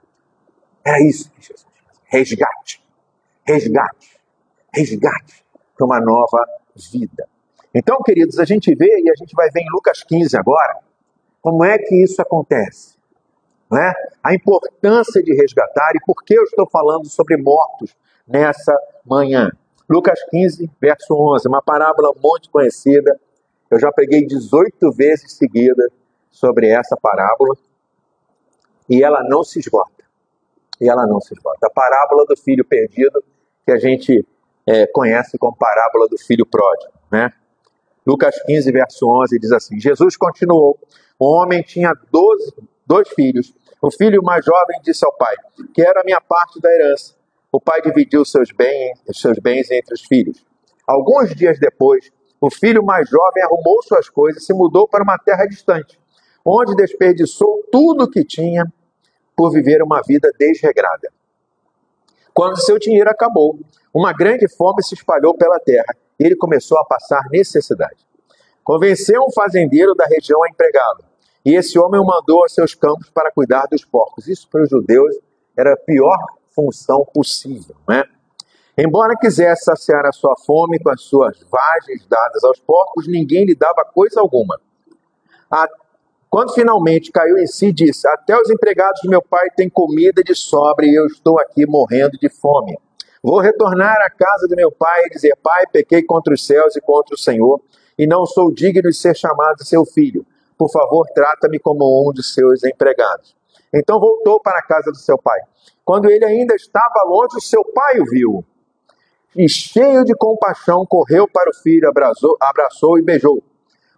Era isso que Jesus fez. Resgate. Resgate. Resgate para uma nova vida. Então, queridos, a gente vê, e a gente vai ver em Lucas 15 agora, como é que isso acontece. Né? A importância de resgatar e por que eu estou falando sobre mortos nessa manhã. Lucas 15, verso 11, uma parábola muito conhecida. Eu já preguei 18 vezes seguidas sobre essa parábola e ela não se esgota. E ela não se esgota. A parábola do filho perdido, que a gente conhece como parábola do filho pródigo. Né? Lucas 15, verso 11, diz assim: Jesus continuou: um homem tinha dois filhos. O filho mais jovem disse ao pai: quero a minha parte da herança. O pai dividiu seus bens entre os filhos. Alguns dias depois, o filho mais jovem arrumou suas coisas e se mudou para uma terra distante, onde desperdiçou tudo o que tinha por viver uma vida desregrada. Quando seu dinheiro acabou, uma grande fome se espalhou pela terra e ele começou a passar necessidade. Convenceu um fazendeiro da região a empregá-lo, e esse homem o mandou aos seus campos para cuidar dos porcos. Isso para os judeus era a pior função possível, né? Embora quisesse saciar a sua fome com as suas vagens dadas aos porcos, ninguém lhe dava coisa alguma. Quando finalmente caiu em si, disse: até os empregados de meu pai têm comida de sobra e eu estou aqui morrendo de fome. Vou retornar à casa de meu pai e dizer: pai, pequei contra os céus e contra o Senhor, e não sou digno de ser chamado seu filho. Por favor, trata-me como um de seus empregados. Então voltou para a casa do seu pai. Quando ele ainda estava longe, o seu pai o viu. E cheio de compaixão, correu para o filho, abraçou e beijou.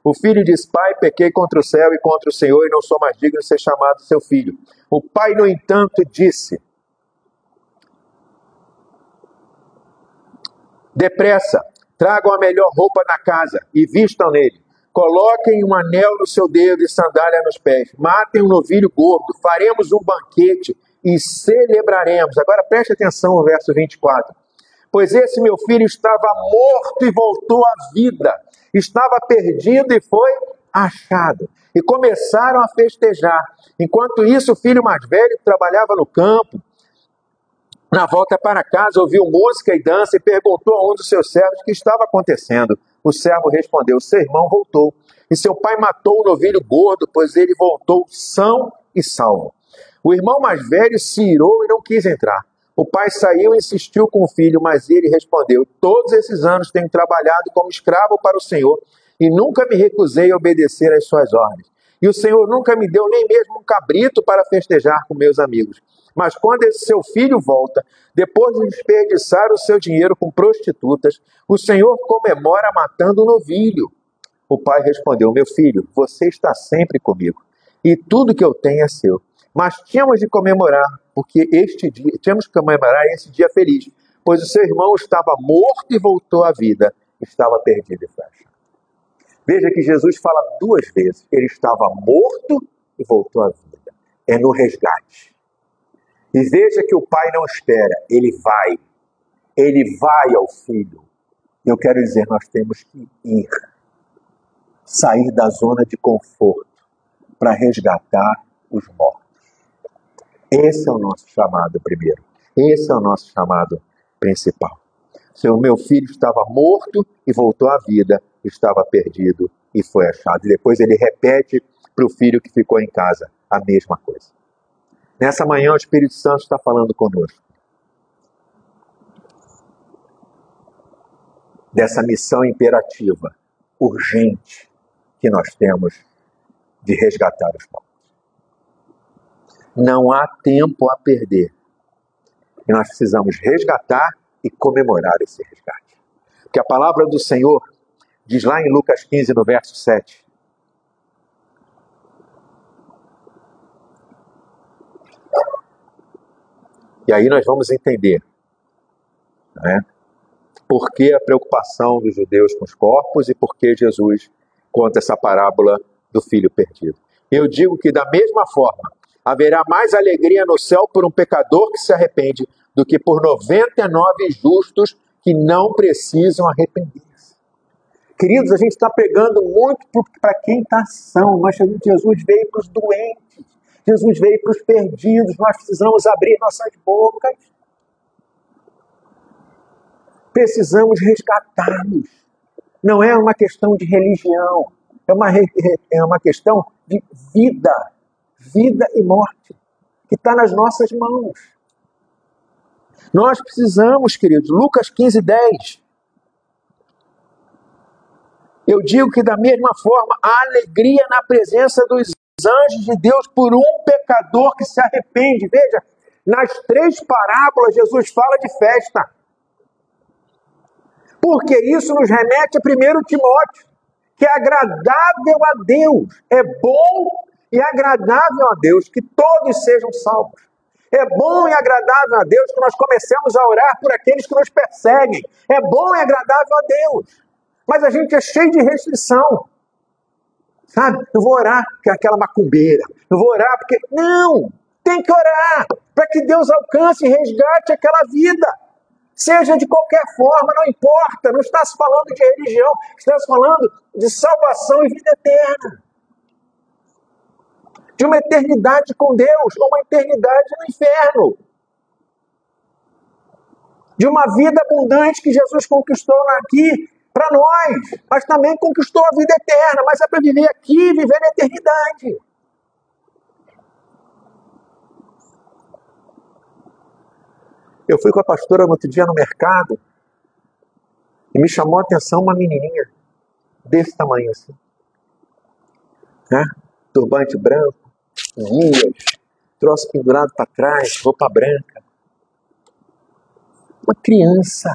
O filho disse: pai, pequei contra o céu e contra o Senhor, e não sou mais digno de ser chamado seu filho. O pai, no entanto, disse: depressa, tragam a melhor roupa da casa e vistam nele. Coloquem um anel no seu dedo e sandália nos pés. Matem um novilho gordo, faremos um banquete e celebraremos. Agora preste atenção no verso 24. Pois esse meu filho estava morto e voltou à vida. Estava perdido e foi achado. E começaram a festejar. Enquanto isso, o filho mais velho, que trabalhava no campo, na volta para casa, ouviu música e dança e perguntou a um dos seus servos o que estava acontecendo. O servo respondeu: seu irmão voltou. E seu pai matou o novilho gordo, pois ele voltou são e salvo. O irmão mais velho se irou e não quis entrar. O pai saiu e insistiu com o filho, mas ele respondeu: todos esses anos tenho trabalhado como escravo para o Senhor e nunca me recusei a obedecer às suas ordens. E o Senhor nunca me deu nem mesmo um cabrito para festejar com meus amigos. Mas quando esse seu filho volta, depois de desperdiçar o seu dinheiro com prostitutas, o Senhor comemora matando um novilho. O pai respondeu: meu filho, você está sempre comigo e tudo que eu tenho é seu. Mas tínhamos que comemorar esse dia feliz, pois o seu irmão estava morto e voltou à vida, estava perdido e foi achado. Veja que Jesus fala duas vezes: ele estava morto e voltou à vida. É no resgate. E veja que o pai não espera, ele vai ao filho. Eu quero dizer, nós temos que ir, sair da zona de conforto para resgatar os mortos. Esse é o nosso chamado primeiro. Esse é o nosso chamado principal. Meu filho estava morto e voltou à vida, estava perdido e foi achado. E depois ele repete para o filho que ficou em casa a mesma coisa. Nessa manhã o Espírito Santo está falando conosco dessa missão imperativa, urgente, que nós temos de resgatar os mortos. Não há tempo a perder. E nós precisamos resgatar e comemorar esse resgate. Porque a palavra do Senhor diz lá em Lucas 15, no verso 7. E aí nós vamos entender, né, por que a preocupação dos judeus com os corpos e por que Jesus conta essa parábola do filho perdido. Eu digo que da mesma forma, haverá mais alegria no céu por um pecador que se arrepende do que por 99 justos que não precisam arrepender-se. Queridos, a gente está pregando muito para quem está são, mas Jesus veio para os doentes. Jesus veio para os perdidos, nós precisamos abrir nossas bocas. Precisamos resgatá-los. Não é uma questão de religião, é uma questão de vida e morte, que está nas nossas mãos. Nós precisamos, queridos, Lucas 15, 10. Eu digo que da mesma forma, há alegria na presença dos anjos de Deus por um pecador que se arrepende. Veja, nas 3 parábolas Jesus fala de festa. Porque isso nos remete a 1 Timóteo. que é agradável a Deus. É bom e agradável a Deus que todos sejam salvos. É bom e agradável a Deus que nós comecemos a orar por aqueles que nos perseguem. É bom e agradável a Deus. Mas a gente é cheio de restrição. Sabe? Eu vou orar porque é aquela macumbeira. Eu vou orar porque... Não! Tem que orar para que Deus alcance e resgate aquela vida. Seja de qualquer forma, não importa. Não está se falando de religião. Está se falando de salvação e vida eterna. De uma eternidade com Deus, ou uma eternidade no inferno. De uma vida abundante que Jesus conquistou aqui para nós, mas também conquistou a vida eterna, mas é para viver aqui e viver na eternidade. Eu fui com a pastora no outro dia no mercado e me chamou a atenção uma menininha desse tamanho assim. Né? Turbante branco, guias, troço pendurado para trás, roupa branca. Uma criança.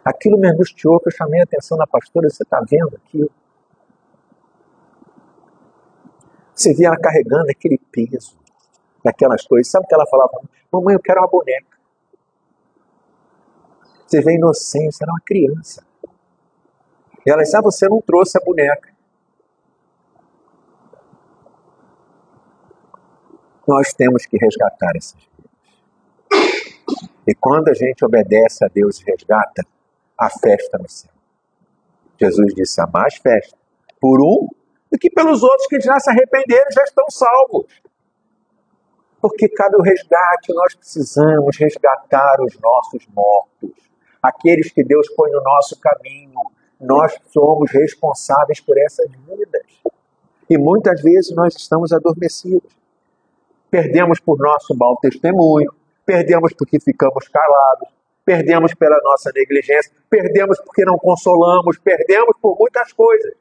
Aquilo me angustiou, que eu chamei a atenção da pastora. Você está vendo aquilo? Você via ela carregando aquele peso, daquelas coisas. Sabe o que ela falava? Mamãe, eu quero uma boneca. Você vê a inocência, era uma criança. E ela disse, você não trouxe a boneca. Nós temos que resgatar essas vidas. E quando a gente obedece a Deus e resgata, a festa no céu. Jesus disse, há mais festa por um do que pelos outros que já se arrependeram e já estão salvos. Porque cabe o resgate, nós precisamos resgatar os nossos mortos. Aqueles que Deus põe no nosso caminho. Nós somos responsáveis por essas vidas. E muitas vezes nós estamos adormecidos. Perdemos por nosso mau testemunho, perdemos porque ficamos calados, perdemos pela nossa negligência, perdemos porque não consolamos, perdemos por muitas coisas.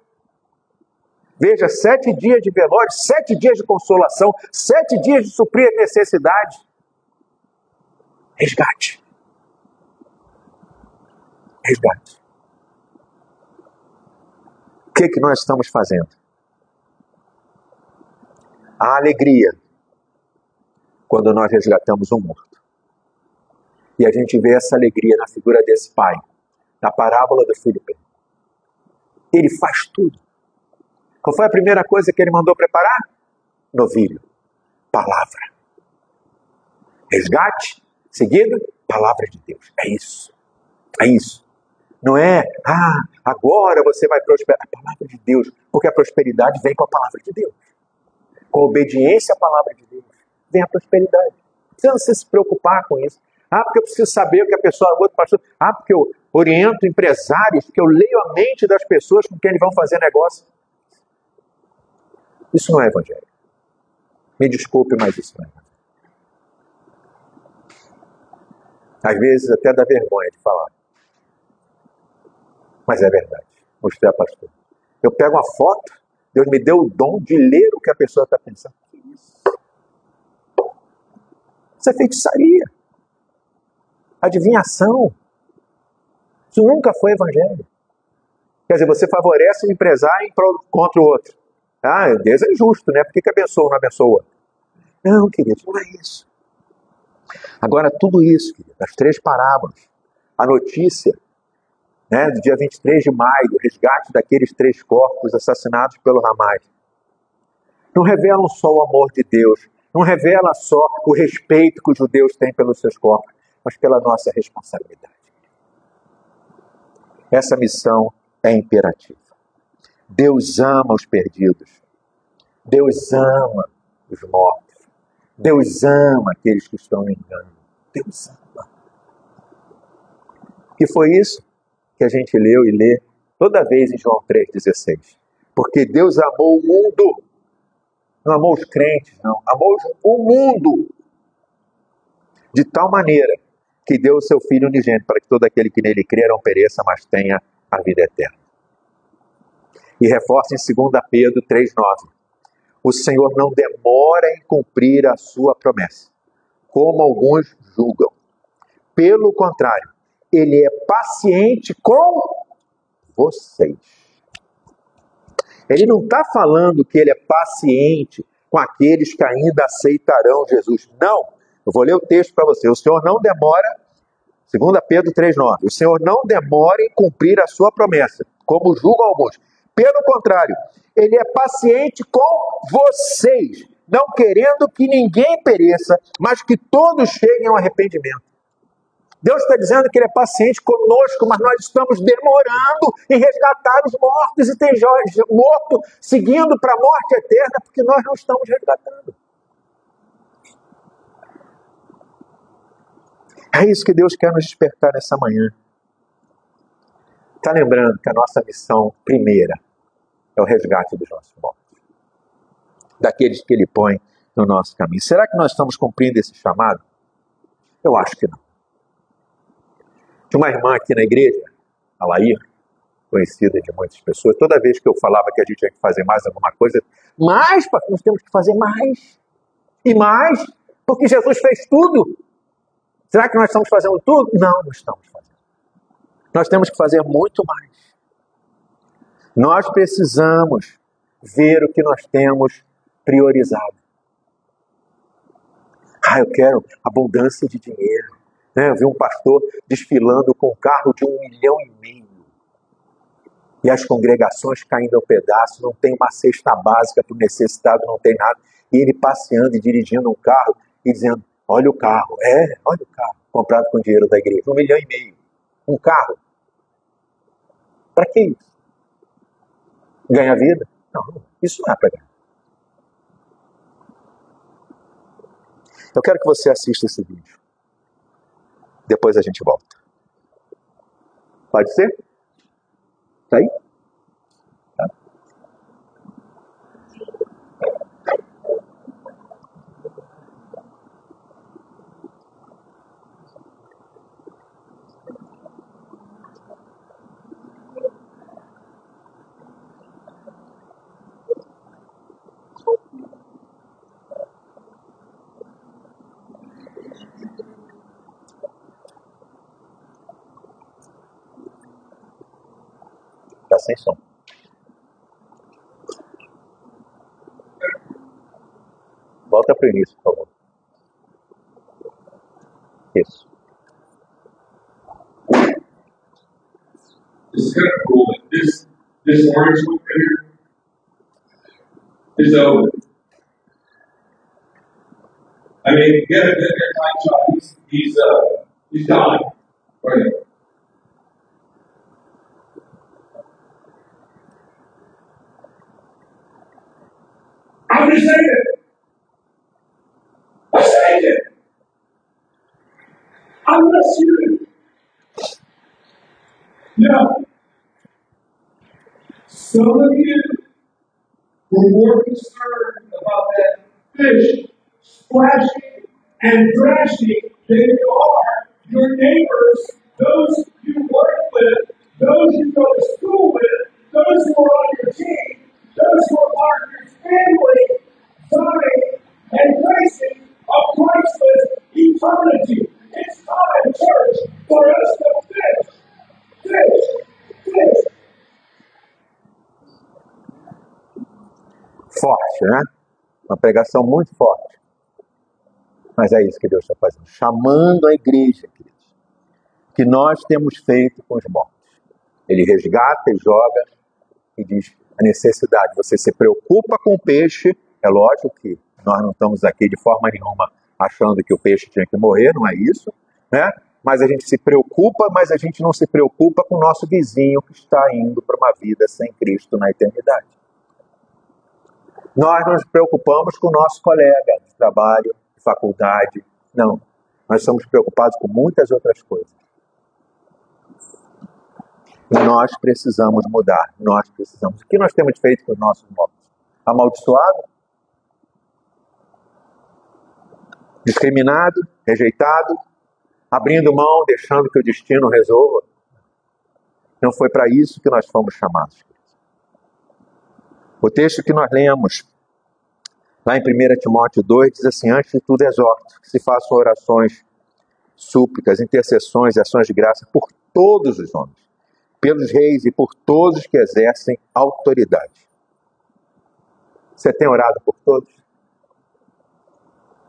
Veja, 7 dias de velório, 7 dias de consolação, 7 dias de suprir as necessidades. Resgate. Resgate. O que nós estamos fazendo? A alegria quando nós resgatamos um morto. E a gente vê essa alegria na figura desse pai, na parábola do filho perdido. Ele faz tudo. Qual foi a primeira coisa que ele mandou preparar? Novilho. Palavra. Resgate, seguida, palavra de Deus. É isso. É isso. Não é, agora você vai prosperar. A palavra de Deus. Porque a prosperidade vem com a palavra de Deus. Com a obediência à palavra de Deus, vem a prosperidade. Não precisa se preocupar com isso. Porque eu preciso saber o que a pessoa... Outro pastor, porque eu oriento empresários, porque eu leio a mente das pessoas com quem eles vão fazer negócio. Isso não é evangelho. Me desculpe, mas isso não é evangelho. Às vezes até dá vergonha de falar. Mas é verdade. Mostrei a pastor. Eu pego uma foto, Deus me deu o dom de ler o que a pessoa está pensando. Que isso? Isso é feitiçaria. Adivinhação. Isso nunca foi evangelho. Quer dizer, você favorece o empresário contra o outro. Deus é injusto, né? Por que abençoa ou não abençoa? Não, querido, não é isso. Agora, tudo isso, querido, as 3 parábolas, a notícia, né, do dia 23 de maio, do resgate daqueles 3 corpos assassinados pelo Hamas, não revelam só o amor de Deus, não revela só o respeito que os judeus têm pelos seus corpos, mas pela nossa responsabilidade. Essa missão é imperativa. Deus ama os perdidos. Deus ama os mortos. Deus ama aqueles que estão no engano. Deus ama. Que foi isso que a gente leu e lê toda vez em João 3,16. Porque Deus amou o mundo. Não amou os crentes, não. Amou o mundo. De tal maneira que deu o seu Filho unigênito para que todo aquele que nele crê não pereça, mas tenha a vida eterna. E reforça em 2 Pedro 3,9. O Senhor não demora em cumprir a sua promessa, como alguns julgam. Pelo contrário, Ele é paciente com vocês. Ele não está falando que ele é paciente com aqueles que ainda aceitarão Jesus. Não. Eu vou ler o texto para você. O Senhor não demora, 2 Pedro 3,9, o Senhor não demora em cumprir a sua promessa, como julgam alguns. Pelo contrário, ele é paciente com vocês, não querendo que ninguém pereça, mas que todos cheguem ao arrependimento. Deus está dizendo que ele é paciente conosco, mas nós estamos demorando em resgatar os mortos e tem morto seguindo para a morte eterna, porque nós não estamos resgatando. É isso que Deus quer nos despertar nessa manhã. Está lembrando que a nossa missão primeira é o resgate dos nossos mortos, daqueles que Ele põe no nosso caminho. Será que nós estamos cumprindo esse chamado? Eu acho que não. Tinha uma irmã aqui na igreja, a Lair, conhecida de muitas pessoas, toda vez que eu falava que a gente tinha que fazer mais alguma coisa, mas nós temos que fazer mais e mais, porque Jesus fez tudo. Será que nós estamos fazendo tudo? Não, não estamos fazendo. Nós temos que fazer muito mais. Nós precisamos ver o que nós temos priorizado. Eu quero abundância de dinheiro. Eu vi um pastor desfilando com um carro de 1,5 milhão. E as congregações caindo ao pedaço, não tem uma cesta básica para o necessitado, não tem nada. E ele passeando e dirigindo um carro e dizendo, olha o carro, olha o carro, comprado com dinheiro da igreja, 1,5 milhão. Um carro. Para que isso? Ganhar vida? Não, isso não é para ganhar. Eu quero que você assista esse vídeo. Depois a gente volta. Pode ser? Tá aí? Tá. Tá sem som. Volta para o início, por favor. Isso. This is kind of cool. This orange one right here is over. I mean, get a good time shot. He's dying. Right. I'm just saying. I saved it. I'm rescued. Now, some of you were more concerned about that fish splashing and thrashing than you are your neighbors, those you work with, those you go to school with, those who are on your team, those who are part of your family, dying and facing a priceless eternity. It's time, church, for us to fish. Forte, né? Uma pregação muito forte. Mas é isso que Deus está fazendo. Chamando a igreja, queridos. Que nós temos feito com os mortos. Ele resgata e joga e diz a necessidade. Você se preocupa com o peixe. É lógico que nós não estamos aqui de forma nenhuma achando que o peixe tinha que morrer, não é isso, né? Mas a gente se preocupa, mas a gente não se preocupa com o nosso vizinho que está indo para uma vida sem Cristo na eternidade. Nós nos preocupamos com o nosso colega de trabalho, de faculdade. Não, nós estamos preocupados com muitas outras coisas. E nós precisamos mudar, nós precisamos. O que nós temos feito com os nossos mortos? Amaldiçoado? Discriminado? Rejeitado? Abrindo mão, deixando que o destino resolva? Não foi para isso que nós fomos chamados. O texto que nós lemos, lá em 1 Timóteo 2, diz assim, antes de tudo exorto, que se façam orações, súplicas, intercessões e ações de graça por todos os homens, pelos reis e por todos que exercem autoridade. Você tem orado por todos?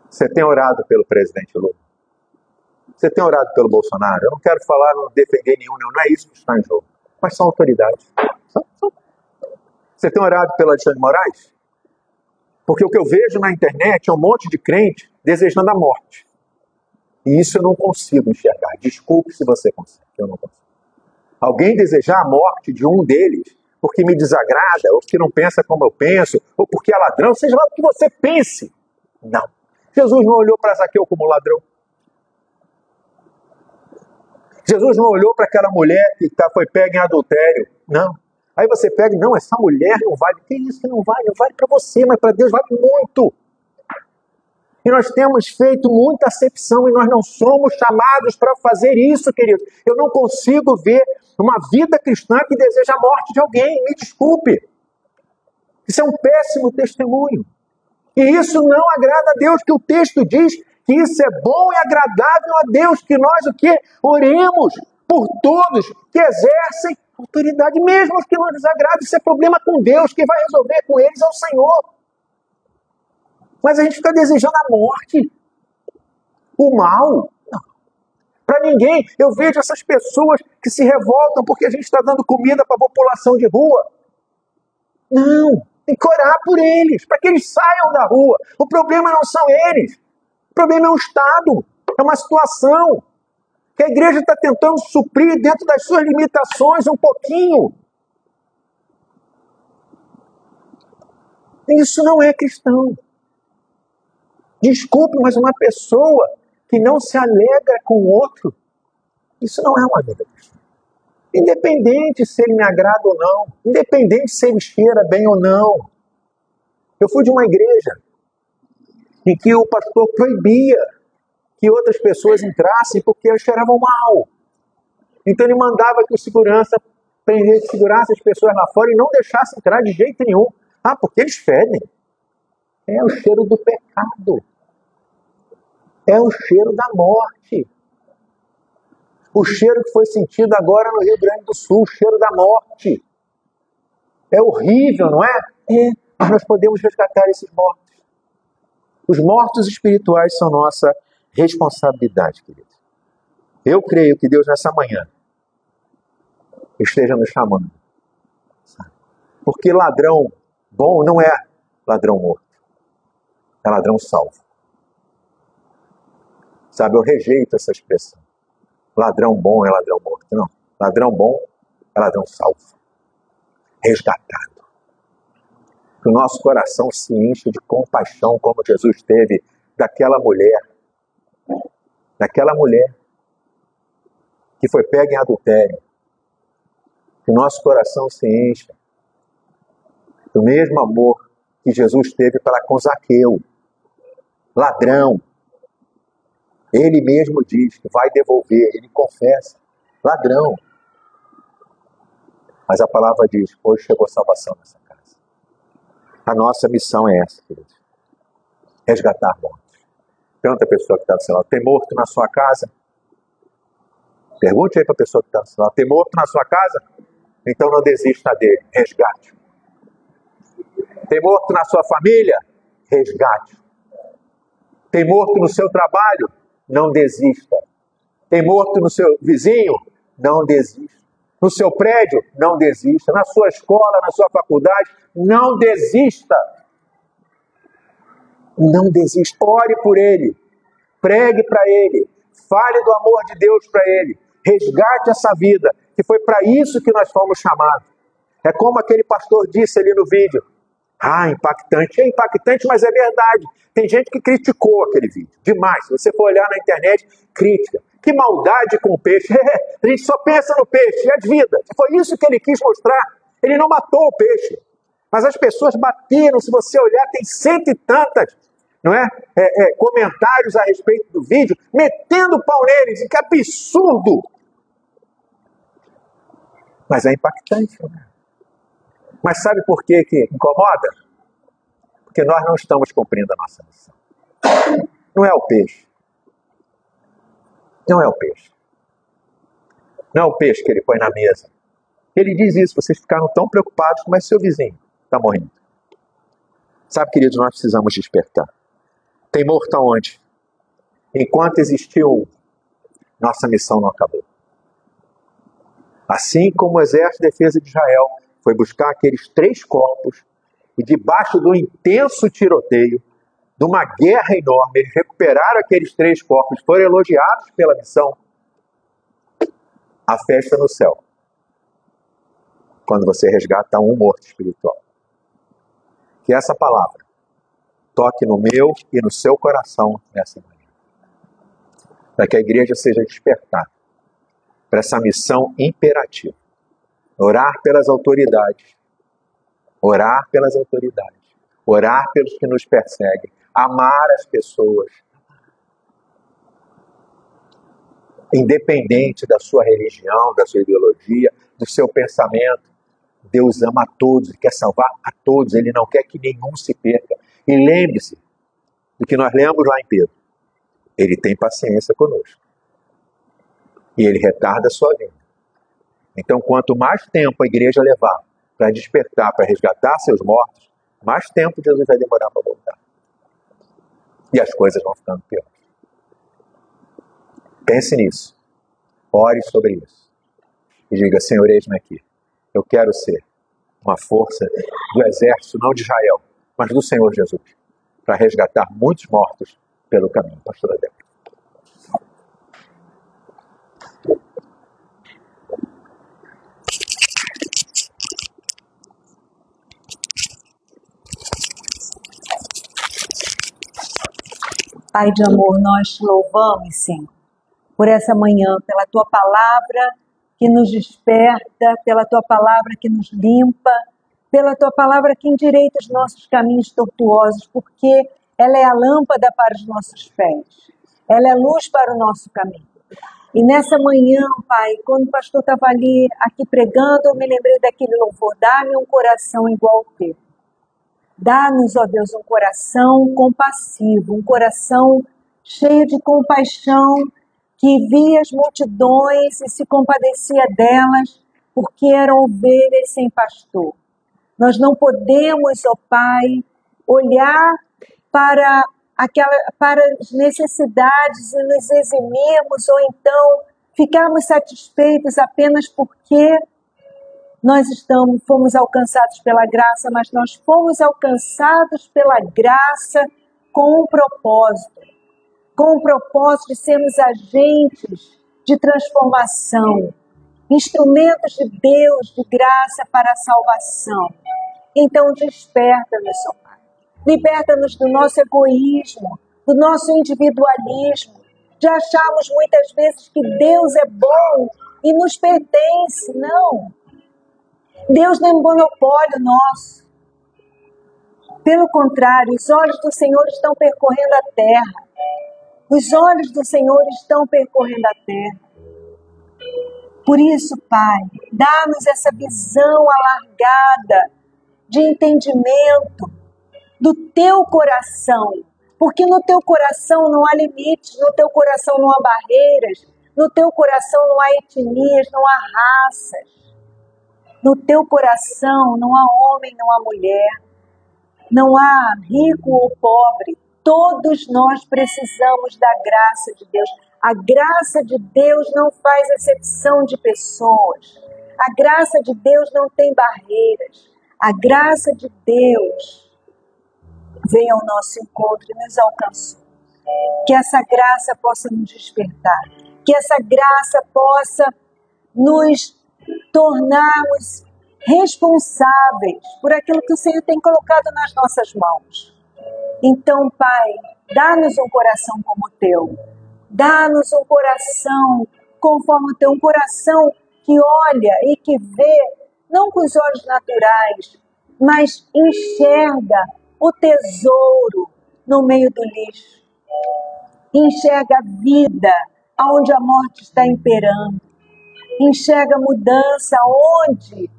Você tem orado pelo presidente Lula? Você tem orado pelo Bolsonaro? Eu não quero falar, não defender nenhum, não é isso que está em jogo. Mas são autoridades. Você tem orado pelo Alexandre de Moraes? Porque o que eu vejo na internet é um monte de crente desejando a morte. E isso eu não consigo enxergar. Desculpe se você consegue, eu não consigo. Alguém desejar a morte de um deles porque me desagrada, ou porque não pensa como eu penso, ou porque é ladrão, seja lá o que você pense. Não. Jesus não olhou para Zaqueu como ladrão. Jesus não olhou para aquela mulher que foi pega em adultério. Não. Aí você pega, não, essa mulher não vale. Que isso que não vale? Não vale para você, mas para Deus vale muito. E nós temos feito muita acepção e nós não somos chamados para fazer isso, querido. Eu não consigo ver uma vida cristã que deseja a morte de alguém. Me desculpe. Isso é um péssimo testemunho. E isso não agrada a Deus, que o texto diz que isso é bom e agradável a Deus, que nós o quê? Oremos por todos que exercem autoridade, mesmo os que não desagradam. Isso é problema com Deus, quem vai resolver com eles é o Senhor. Mas a gente fica desejando a morte, o mal. Não. Para ninguém. Eu vejo essas pessoas que se revoltam porque a gente está dando comida para a população de rua. Não. Tem que orar por eles, para que eles saiam da rua. O problema não são eles. O problema é o Estado. É uma situação que a igreja está tentando suprir dentro das suas limitações um pouquinho. Isso não é cristão. Desculpe, mas uma pessoa que não se alegra com o outro, isso não é uma vida cristã. Independente se ele me agrada ou não, independente se ele cheira bem ou não. Eu fui de uma igreja em que o pastor proibia que outras pessoas entrassem porque elas cheiravam mal. Então ele mandava que o segurança segurasse as pessoas lá fora e não deixasse entrar de jeito nenhum. Ah, porque eles fedem. É o cheiro do pecado. É o cheiro da morte. O cheiro que foi sentido agora no Rio Grande do Sul, o cheiro da morte. É horrível, não é? É, mas nós podemos resgatar esses mortos. Os mortos espirituais são nossa responsabilidade, querido. Eu creio que Deus nessa manhã esteja nos chamando. Porque ladrão bom não é ladrão morto. É ladrão salvo. Sabe, eu rejeito essa expressão. Ladrão bom é ladrão morto. Não. Ladrão bom é ladrão salvo. Resgatado. Que o nosso coração se enche de compaixão, como Jesus teve daquela mulher. Daquela mulher que foi pega em adultério. Que o nosso coração se encha do mesmo amor que Jesus teve para com Zaqueu. Ladrão. Ele mesmo diz que vai devolver, ele confessa. Ladrão. Mas a palavra diz, hoje chegou salvação nessa casa. A nossa missão é essa, queridos. Resgatar mortos. Pergunta a pessoa que está do seu lado, tem morto na sua casa? Pergunte aí para a pessoa que está do seu lado, tem morto na sua casa? Então não desista dele, resgate. Tem morto na sua família? Resgate. Tem morto no seu trabalho? Não desista. Tem morto no seu vizinho? Não desista. No seu prédio? Não desista. Na sua escola, na sua faculdade? Não desista. Não desista. Ore por ele. Pregue para ele. Fale do amor de Deus para ele. Resgate essa vida, que foi para isso que nós fomos chamados. É como aquele pastor disse ali no vídeo. Ah, impactante. É impactante, mas é verdade. Tem gente que criticou aquele vídeo. Demais. Se você for olhar na internet, crítica. Que maldade com o peixe. A gente só pensa no peixe. É a vida. Foi isso que ele quis mostrar. Ele não matou o peixe. Mas as pessoas bateram. Se você olhar, tem cento e tantas, não é? Comentários a respeito do vídeo, metendo o pau neles. Que absurdo. Mas é impactante, não é? Mas sabe por que incomoda? Porque nós não estamos cumprindo a nossa missão. Não é o peixe. Não é o peixe. Não é o peixe que ele põe na mesa Ele diz isso, vocês ficaram tão preocupados, mas seu vizinho está morrendo. Sabe, queridos, nós precisamos despertar. Tem morto aonde? Enquanto existiu, nossa missão não acabou. Assim como o Exército de Defesa de Israel foi buscar aqueles 3 corpos e debaixo do intenso tiroteio, de uma guerra enorme, eles recuperaram aqueles 3 corpos, foram elogiados pela missão. A festa no céu, quando você resgata um morto espiritual. Que essa palavra toque no meu e no seu coração nessa manhã. Para que a igreja seja despertada para essa missão imperativa. Orar pelas autoridades. Orar pelas autoridades. Orar pelos que nos perseguem. Amar as pessoas. Independente da sua religião, da sua ideologia, do seu pensamento. Deus ama a todos e quer salvar a todos. Ele não quer que nenhum se perca. E lembre-se do que nós lemos lá em Pedro. Ele tem paciência conosco. E ele retarda a sua vinda. Então, quanto mais tempo a igreja levar para despertar, para resgatar seus mortos, mais tempo Jesus vai demorar para voltar. E as coisas vão ficando piores. Pense nisso. Ore sobre isso. E diga, Senhor, eis-me aqui. Eu quero ser uma força do exército, não de Israel, mas do Senhor Jesus, para resgatar muitos mortos pelo caminho. Pastora Débora. Pai de amor, nós te louvamos, Senhor, por essa manhã, pela Tua palavra que nos desperta, pela Tua palavra que nos limpa, pela Tua palavra que endireita os nossos caminhos tortuosos, porque ela é a lâmpada para os nossos pés, ela é luz para o nosso caminho. E nessa manhã, Pai, quando o pastor estava ali, aqui pregando, eu me lembrei daquele louvor, dá-me um coração igual ao teu. Dá-nos, ó Deus, um coração compassivo, um coração cheio de compaixão, que via as multidões e se compadecia delas, porque eram ovelhas sem pastor. Nós não podemos, ó Pai, olhar para as necessidades e nos eximirmos, ou então ficarmos satisfeitos apenas porque nós fomos alcançados pela graça, mas nós fomos alcançados pela graça com um propósito de sermos agentes de transformação, instrumentos de Deus, de graça para a salvação. Então desperta-nos, ó Pai. Liberta-nos do nosso egoísmo, do nosso individualismo, de acharmos muitas vezes que Deus é bom e nos pertence. Não. Deus não é um monopólio nosso. Pelo contrário, os olhos do Senhor estão percorrendo a terra. Os olhos do Senhor estão percorrendo a terra. Por isso, Pai, dá-nos essa visão alargada de entendimento do Teu coração. Porque no Teu coração não há limites, no Teu coração não há barreiras, no Teu coração não há etnias, não há raças. No Teu coração não há homem, não há mulher, não há rico ou pobre. Todos nós precisamos da graça de Deus. A graça de Deus não faz acepção de pessoas. A graça de Deus não tem barreiras. A graça de Deus veio ao nosso encontro e nos alcançou. Que essa graça possa nos despertar. Que essa graça possa nos tornarmos responsáveis por aquilo que o Senhor tem colocado nas nossas mãos. Então, Pai, dá-nos um coração como o Teu. Dá-nos um coração conforme o Teu, um coração que olha e que vê, não com os olhos naturais, mas enxerga o tesouro no meio do lixo. Enxerga a vida onde a morte está imperando. Enxerga a mudança onde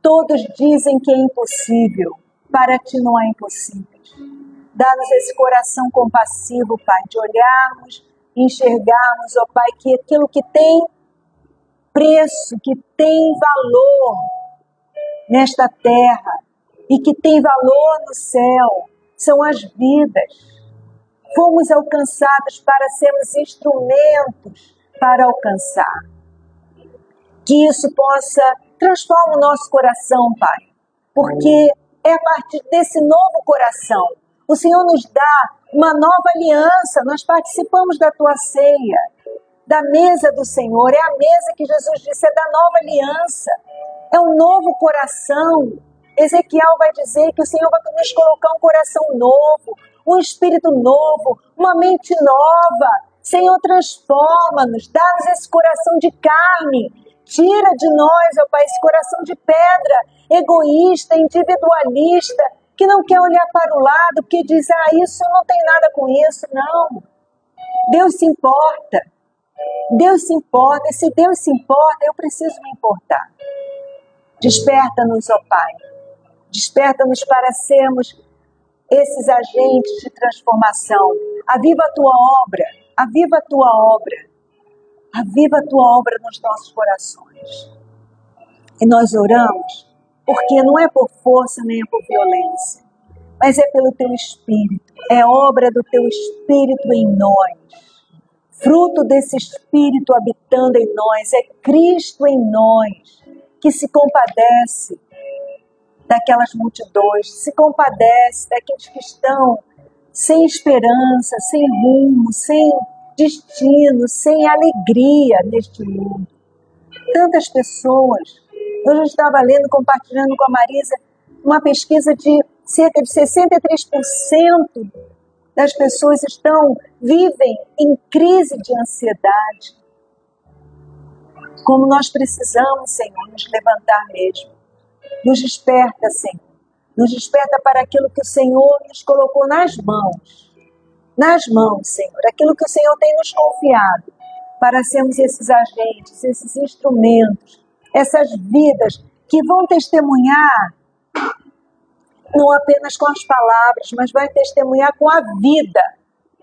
todos dizem que é impossível. Para Ti não há impossíveis. Dá-nos esse coração compassivo, Pai, de olharmos, enxergarmos, ó Pai, que aquilo que tem preço, que tem valor nesta terra e que tem valor no céu, são as vidas. Fomos alcançados para sermos instrumentos para alcançar. Que isso possa transformar o nosso coração, Pai, porque é a partir desse novo coração. O Senhor nos dá uma nova aliança, nós participamos da tua ceia, da mesa do Senhor, é a mesa que Jesus disse, é da nova aliança, é um novo coração. Ezequiel vai dizer que o Senhor vai nos colocar um coração novo, um espírito novo, uma mente nova. Senhor, transforma-nos, dá-nos esse coração de carne, tira de nós, ó Pai, esse coração de pedra, egoísta, individualista, que não quer olhar para o lado, que diz, isso não tem nada com isso. Não, Deus se importa, Deus se importa, e se Deus se importa, eu preciso me importar. Desperta-nos, ó Pai, desperta-nos para sermos esses agentes de transformação. Aviva a tua obra, aviva a tua obra, aviva a tua obra nos nossos corações. E nós oramos porque não é por força nem é por violência, mas é pelo teu Espírito, é obra do teu Espírito em nós, fruto desse Espírito habitando em nós, é Cristo em nós, que se compadece daquelas multidões, se compadece daqueles que estão sem esperança, sem rumo, sem destino, sem alegria neste mundo. Tantas pessoas. Eu já estava lendo, compartilhando com a Marisa, uma pesquisa de cerca de 63% das pessoas vivem em crise de ansiedade. Como nós precisamos, Senhor, nos levantar mesmo. Nos desperta, Senhor. Nos desperta para aquilo que o Senhor nos colocou nas mãos. Nas mãos, Senhor. Aquilo que o Senhor tem nos confiado. Para sermos esses agentes, esses instrumentos, essas vidas que vão testemunhar, não apenas com as palavras, mas vai testemunhar com a vida,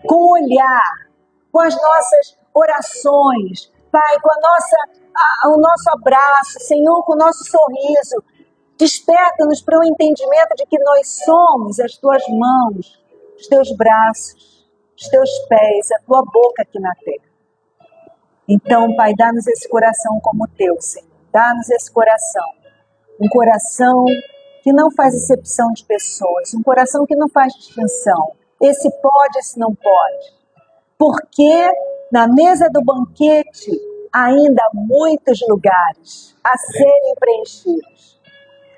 com o olhar, com as nossas orações, Pai, com o nosso abraço, Senhor, com o nosso sorriso. Desperta-nos para o entendimento de que nós somos as tuas mãos, os teus braços, os teus pés, a tua boca aqui na terra. Então, Pai, dá-nos esse coração como o teu, Senhor. Dá-nos esse coração. Um coração que não faz acepção de pessoas. Um coração que não faz distinção. Esse pode, esse não pode. Porque na mesa do banquete ainda há muitos lugares a serem preenchidos.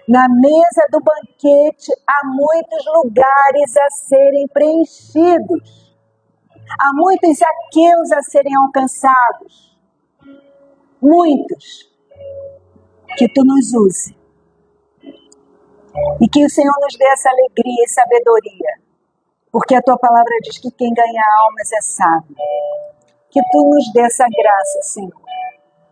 Na mesa do banquete há muitos lugares a serem preenchidos. Há muitos aqueus a serem alcançados. Muitos. Que tu nos use. E que o Senhor nos dê essa alegria e sabedoria. Porque a tua palavra diz que quem ganha almas é sábio. Que tu nos dê essa graça, Senhor.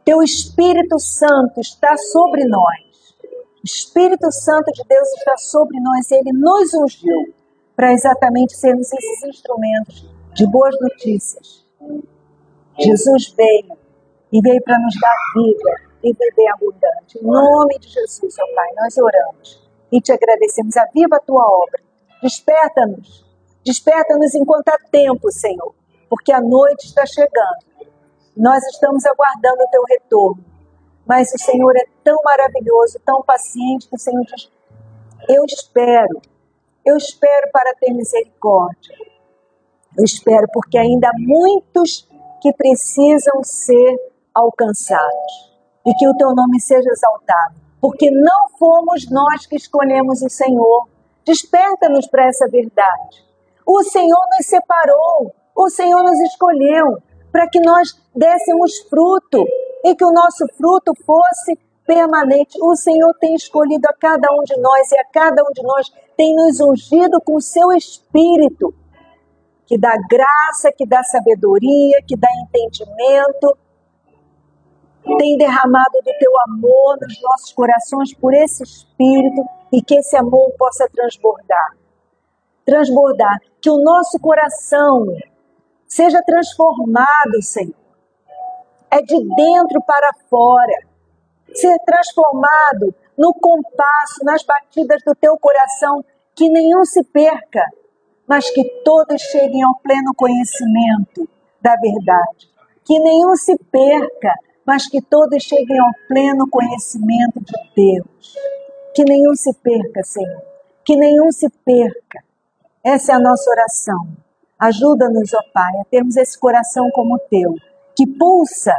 Teu Espírito Santo está sobre nós. O Espírito Santo de Deus está sobre nós. Ele nos ungiu para exatamente sermos esses instrumentos de boas notícias. Jesus veio e veio para nos dar vida e vida abundante. Em nome de Jesus, ó Pai, nós oramos e te agradecemos. Aviva a tua obra. Desperta-nos. Desperta-nos enquanto há tempo, Senhor, porque a noite está chegando. Nós estamos aguardando o teu retorno. Mas o Senhor é tão maravilhoso, tão paciente, que o Senhor diz, eu espero para ter misericórdia. Eu espero porque ainda há muitos que precisam ser alcançados. E que o teu nome seja exaltado. Porque não fomos nós que escolhemos o Senhor. Desperta-nos para essa verdade. O Senhor nos separou. O Senhor nos escolheu para que nós dessemos fruto e que o nosso fruto fosse permanente. O Senhor tem escolhido a cada um de nós e a cada um de nós tem nos ungido com o seu Espírito, que dá graça, que dá sabedoria, que dá entendimento, tem derramado do teu amor nos nossos corações por esse Espírito e que esse amor possa transbordar. Transbordar, que o nosso coração seja transformado, Senhor. é de dentro para fora. Ser transformado no compasso, nas batidas do teu coração, que nenhum se perca, mas que todos cheguem ao pleno conhecimento da verdade. Que nenhum se perca, mas que todos cheguem ao pleno conhecimento de Deus. Que nenhum se perca, Senhor. Que nenhum se perca. Essa é a nossa oração. Ajuda-nos, ó Pai, a termos esse coração como o teu, que pulsa,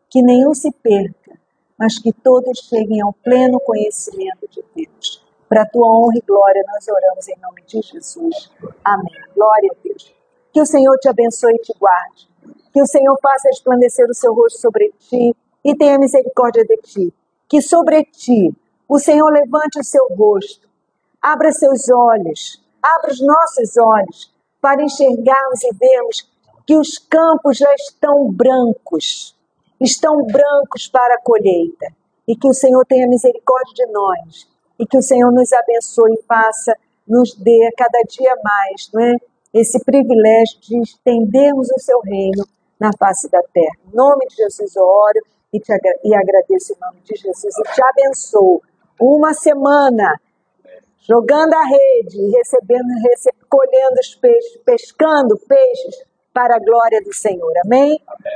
que nenhum se perca, mas que todos cheguem ao pleno conhecimento de Deus. Para a tua honra e glória nós oramos em nome de Jesus. Amém. Glória a Deus. Que o Senhor te abençoe e te guarde. Que o Senhor faça resplandecer o seu rosto sobre ti e tenha misericórdia de ti. Que sobre ti o Senhor levante o seu rosto, abra seus olhos, abra os nossos olhos para enxergarmos e vermos que os campos já estão brancos para a colheita. E que o Senhor tenha misericórdia de nós. E que o Senhor nos abençoe e faça, nos dê cada dia mais, não é? Esse privilégio de estendermos o seu reino na face da terra. Em nome de Jesus eu oro e agradeço em nome de Jesus e te abençoo. Uma semana jogando a rede, colhendo os peixes, pescando peixes para a glória do Senhor. Amém? Amém.